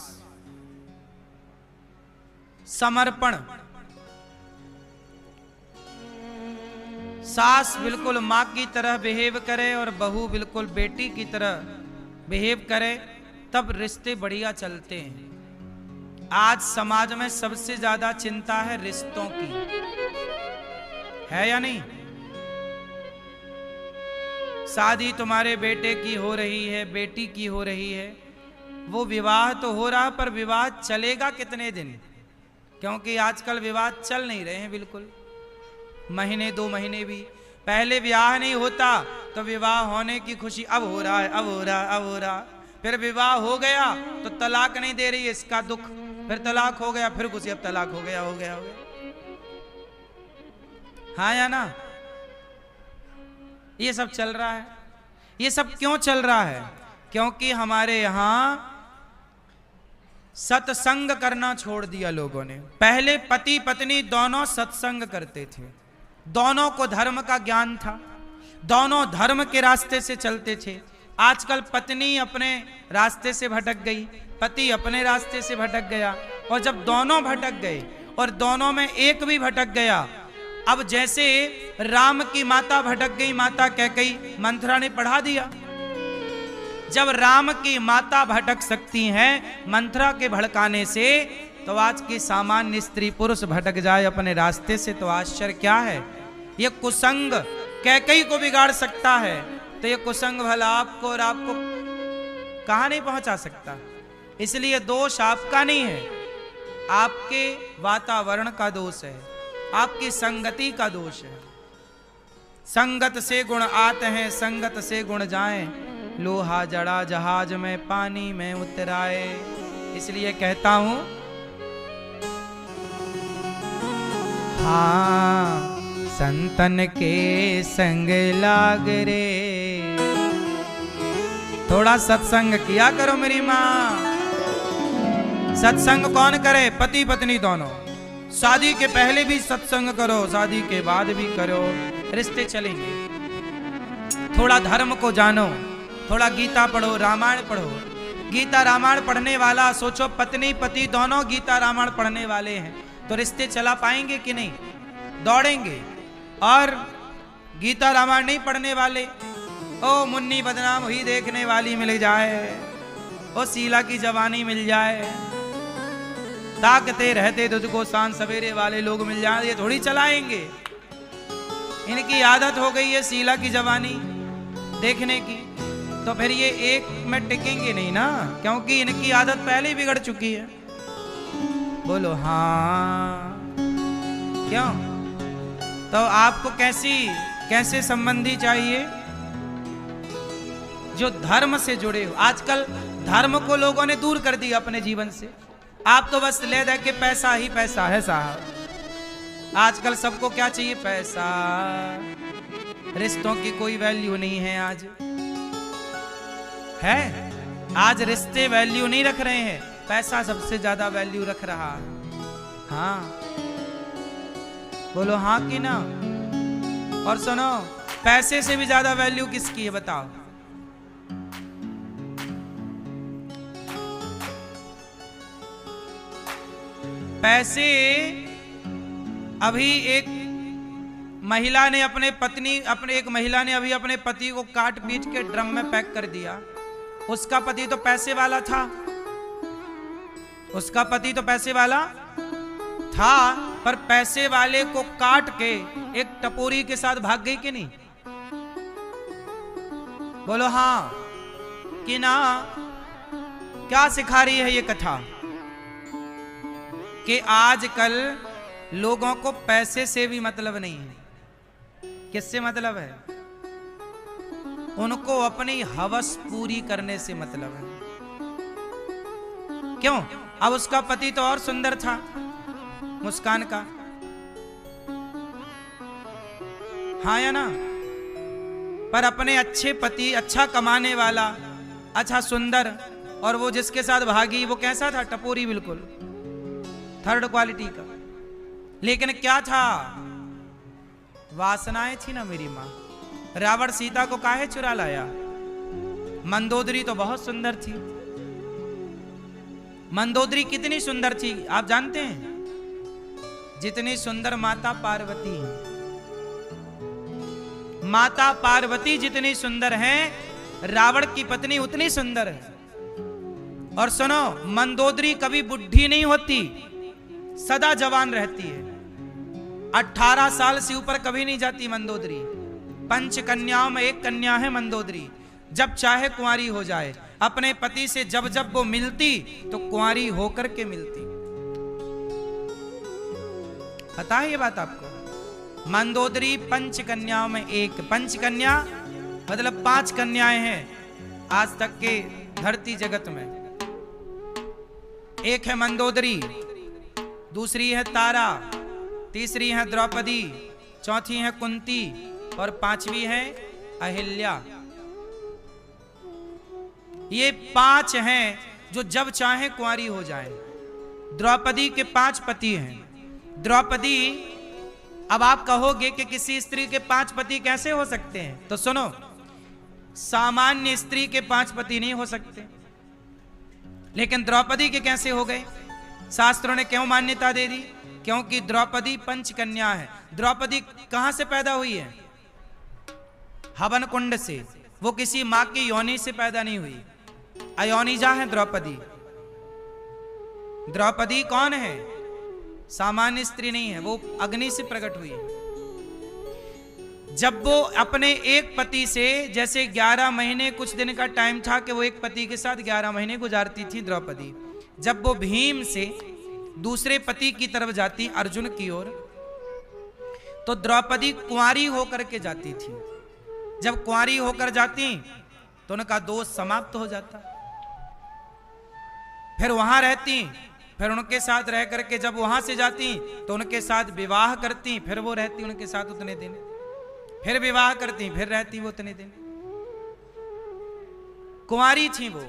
समर्पण। सास बिल्कुल मां की तरह बिहेव करे और बहू बिल्कुल बेटी की तरह बिहेव करे, तब रिश्ते बढ़िया चलते हैं। आज समाज में सबसे ज्यादा चिंता है रिश्तों की, है या नहीं? शादी तुम्हारे बेटे की हो रही है, बेटी की हो रही है, वो विवाह तो हो रहा, पर विवाह चलेगा कितने दिन? क्योंकि आजकल विवाह चल नहीं रहे हैं बिल्कुल, महीने 2 महीने भी। पहले विवाह नहीं होता तो विवाह होने की खुशी, अब हो रहा है, अब हो रहा है, अब हो रहा। फिर विवाह हो गया तो तलाक नहीं दे रही है, इसका दुख। फिर तलाक हो गया, फिर खुशी, अब तलाक हो गया, हो गया, हो गया। हाँ या ना? ये सब चल रहा है। ये सब क्यों चल रहा है? क्योंकि हमारे यहां सत्संग करना छोड़ दिया लोगों ने। पहले पति पत्नी दोनों सत्संग करते थे, दोनों को धर्म का ज्ञान था, दोनों धर्म के रास्ते से चलते थे। आजकल पत्नी अपने रास्ते से भटक गई, पति अपने रास्ते से भटक गया, और जब दोनों भटक गए और दोनों में एक भी भटक गया, अब जैसे राम की माता भटक गई, माता कैकेयी, मंथरा ने पढ़ा दिया। जब राम की माता भटक सकती हैं मंथरा के भड़काने से, तो आज की सामान्य स्त्री पुरुष भटक जाए अपने रास्ते से तो आश्चर्य क्या है? ये कुसंग कैकेयी को बिगाड़ सकता है, तो ये कुसंग भला आपको और आपको कहां नहीं पहुंचा सकता। इसलिए दोष आपका नहीं है, आपके वातावरण का दोष है, आपकी संगति का दोष है। संगत से गुण आते हैं, संगत से गुण जाएं, लोहा जड़ा जहाज में पानी में उतराए। इसलिए कहता हूं, हाँ संतन के संग लाग रे। थोड़ा सत्संग किया करो मेरी माँ। सत्संग कौन करे? पति पत्नी दोनों। शादी के पहले भी सत्संग करो, शादी के बाद भी करो, रिश्ते चलेंगे। थोड़ा धर्म को जानो, थोड़ा गीता पढ़ो, रामायण पढ़ो। गीता रामायण पढ़ने वाला, सोचो पत्नी पति दोनों गीता रामायण पढ़ने वाले हैं, तो रिश्ते चला पाएंगे कि नहीं? दौड़ेंगे। और गीता रामायण नहीं पढ़ने वाले, ओ मुन्नी बदनाम हुई देखने वाली मिल जाए, ओ शीला की जवानी मिल जाए, ताकते रहते तुझको शान सवेरे वाले लोग मिल जाए, ये थोड़ी चलाएंगे। इनकी आदत हो गई है शीला की जवानी देखने की, तो फिर ये एक में टिकेंगे नहीं ना, क्योंकि इनकी आदत पहले ही बिगड़ चुकी है। बोलो हाँ। क्यों? तो आपको कैसे संबंधी चाहिए? जो धर्म से जुड़े हो। आजकल धर्म को लोगों ने दूर कर दिया अपने जीवन से। आप तो बस ले दे के पैसा ही पैसा है साहब। आजकल सबको क्या चाहिए? पैसा। रिश्तों की कोई वैल्यू नहीं है आज, है? आज रिश्ते वैल्यू नहीं रख रहे हैं, पैसा सबसे ज्यादा वैल्यू रख रहा है। हाँ बोलो हाँ कि ना? और सुनो, पैसे से भी ज्यादा वैल्यू किसकी है बताओ? पैसे अभी एक महिला ने एक महिला ने अभी अपने पति को काट पीट के ड्रम में पैक कर दिया। उसका पति तो पैसे वाला था, उसका पति तो पैसे वाला था, पर पैसे वाले को काट के एक टपोरी के साथ भाग गई कि नहीं? बोलो हाँ कि ना? क्या सिखा रही है ये कथा? कि आजकल लोगों को पैसे से भी मतलब नहीं है। किससे मतलब है? उनको अपनी हवस पूरी करने से मतलब है। क्यों? अब उसका पति तो और सुंदर था, मुस्कान का, हाँ या ना? पर अपने अच्छे पति, अच्छा कमाने वाला, अच्छा सुंदर, और वो जिसके साथ भागी वो कैसा था? टपोरी, बिल्कुल थर्ड क्वालिटी का। लेकिन क्या था? वासनाएं थी ना मेरी मां। रावण सीता को काहे चुरा लाया? मंदोदरी तो बहुत सुंदर थी। मंदोदरी कितनी सुंदर थी आप जानते हैं? जितनी सुंदर माता पार्वती है। माता पार्वती जितनी सुंदर हैं, रावण की पत्नी उतनी सुंदर है। और सुनो, मंदोदरी कभी बुढ़ी नहीं होती, सदा जवान रहती है। 18 साल से ऊपर कभी नहीं जाती मंदोदरी। 5 कन्याओं में एक कन्या है मंदोदरी। जब चाहे कुंवारी हो जाए। अपने पति से जब जब वो मिलती तो कुंवारी होकर के मिलती। पता है ये बात आपको? मंदोदरी 5 कन्याओं में एक। 5 कन्या मतलब 5 कन्याएं हैं आज तक के धरती जगत में। एक है मंदोदरी, दूसरी है तारा, तीसरी है द्रौपदी, चौथी है कुंती और 5वीं है अहिल्या। ये 5 हैं जो जब चाहे कुंवारी हो जाए। द्रौपदी के 5 पति हैं। द्रौपदी, अब आप कहोगे कि किसी स्त्री के 5 पति कैसे हो सकते हैं? तो सुनो, सामान्य स्त्री के 5 पति नहीं हो सकते, लेकिन द्रौपदी के कैसे हो गए? शास्त्रों ने क्यों मान्यता दे दी? क्योंकि द्रौपदी 5 कन्या है। द्रौपदी कहां से पैदा हुई है? हवन कुंड से। वो किसी मां की योनि से पैदा नहीं हुई। अयोनिजा है द्रौपदी। द्रौपदी कौन है? सामान्य स्त्री नहीं है, वो अग्नि से प्रकट हुई है। जब वो अपने एक पति से, जैसे 11 महीने कुछ दिन का टाइम था कि वो एक पति के साथ 11 महीने गुजारती थी द्रौपदी। जब वो भीम से दूसरे पति की तरफ जाती, अर्जुन की ओर, तो द्रौपदी कुंवारी होकर के जाती थी। जब कुंवारी होकर जाती तो उनका दोष समाप्त हो जाता। फिर वहां रहती, फिर उनके साथ रह करके जब वहां से जाती तो उनके साथ विवाह करती, फिर वो रहती उनके साथ उतने दिन, फिर विवाह करती, फिर रहती वो उतने दिन। कुंवारी थी वो,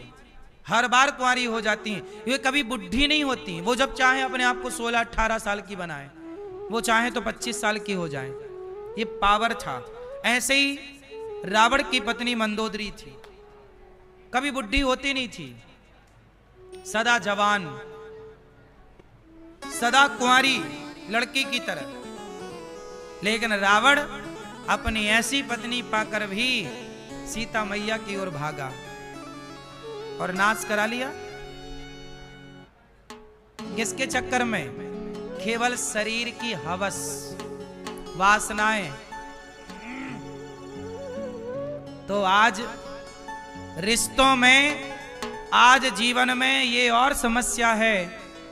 हर बार कुंवारी हो जाती हैं। ये कभी बुढ़ी नहीं होती। वो जब चाहे अपने आप को 16-18 साल की बनाए, वो चाहे तो 25 साल की हो जाए। ये पावर था। ऐसे ही रावण की पत्नी मंदोदरी थी, कभी बुढ़ी होती नहीं थी, सदा जवान, सदा कुंवारी लड़की की तरह। लेकिन रावण अपनी ऐसी पत्नी पाकर भी सीता मैया की ओर भागा और नाश करा लिया। किसके चक्कर में? केवल शरीर की हवस, वासनाएं। तो आज रिश्तों में, आज जीवन में ये और समस्या है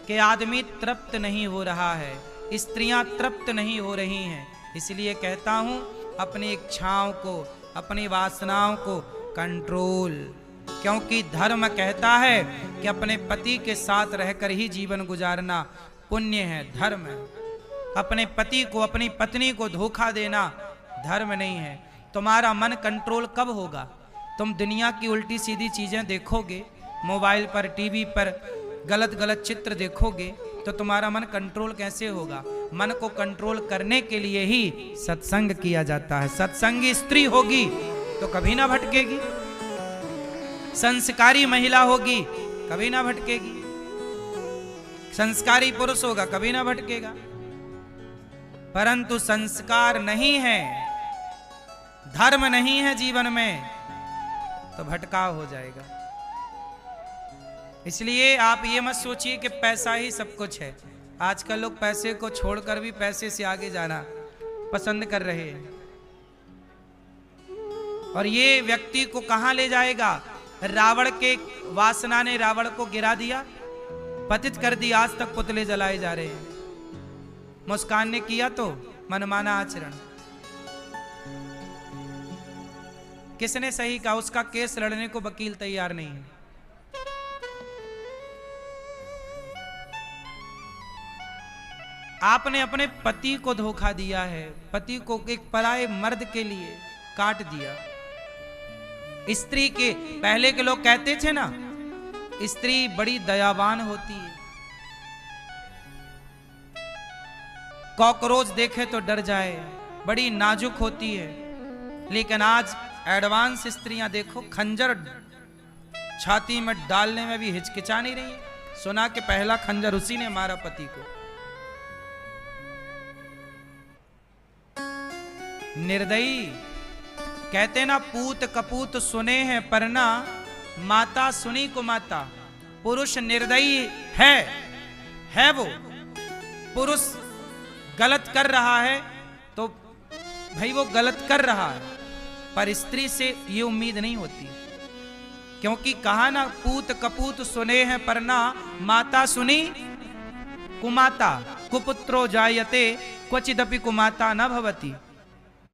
कि आदमी तृप्त नहीं हो रहा है, स्त्रियां तृप्त नहीं हो रही हैं। इसलिए कहता हूं, अपनी इच्छाओं को, अपनी वासनाओं को कंट्रोल। क्योंकि धर्म कहता है कि अपने पति के साथ रहकर ही जीवन गुजारना पुण्य है, धर्म है। अपने पति को, अपनी पत्नी को धोखा देना धर्म नहीं है। तुम्हारा मन कंट्रोल कब होगा? तुम दुनिया की उल्टी सीधी चीजें देखोगे, मोबाइल पर, टीवी पर गलत गलत चित्र देखोगे, तो तुम्हारा मन कंट्रोल कैसे होगा? मन को कंट्रोल करने के लिए ही सत्संग किया जाता है। सत्संगी स्त्री होगी तो कभी ना भटकेगी, संस्कारी महिला होगी कभी ना भटकेगी। संस्कारी पुरुष होगा कभी ना भटकेगा। परंतु संस्कार नहीं है, धर्म नहीं है जीवन में, तो भटकाव हो जाएगा। इसलिए आप ये मत सोचिए कि पैसा ही सब कुछ है। आजकल लोग पैसे को छोड़कर भी पैसे से आगे जाना पसंद कर रहे हैं, और ये व्यक्ति को कहां ले जाएगा? रावण के वासना ने रावण को गिरा दिया, पतित कर दिया, आज तक पुतले जलाए जा रहे हैं। मुस्कान ने किया तो मनमाना आचरण। किसने सही कहा? उसका केस लड़ने को वकील तैयार नहीं है। आपने अपने पति को धोखा दिया है, पति को एक पराये मर्द के लिए काट दिया। स्त्री के पहले के लोग कहते थे ना, स्त्री बड़ी दयावान होती है, कॉकरोच देखे तो डर जाए, बड़ी नाजुक होती है। लेकिन आज एडवांस स्त्रियां देखो, खंजर छाती में डालने में भी हिचकिचा नहीं रही। सुना कि पहला खंजर उसी ने मारा पति को। निर्दयी कहते ना, पूत कपूत सुने हैं परना, माता सुनी को माता। पुरुष निर्दयी है वो। पुरुष गलत कर रहा है तो भाई वो गलत कर रहा है, पर स्त्री से ये उम्मीद नहीं होती, क्योंकि कहा ना, पूत कपूत सुने हैं परना, माता सुनी कुमाता। कुपुत्रो जायते क्वचिदपि कुमाता न भवति।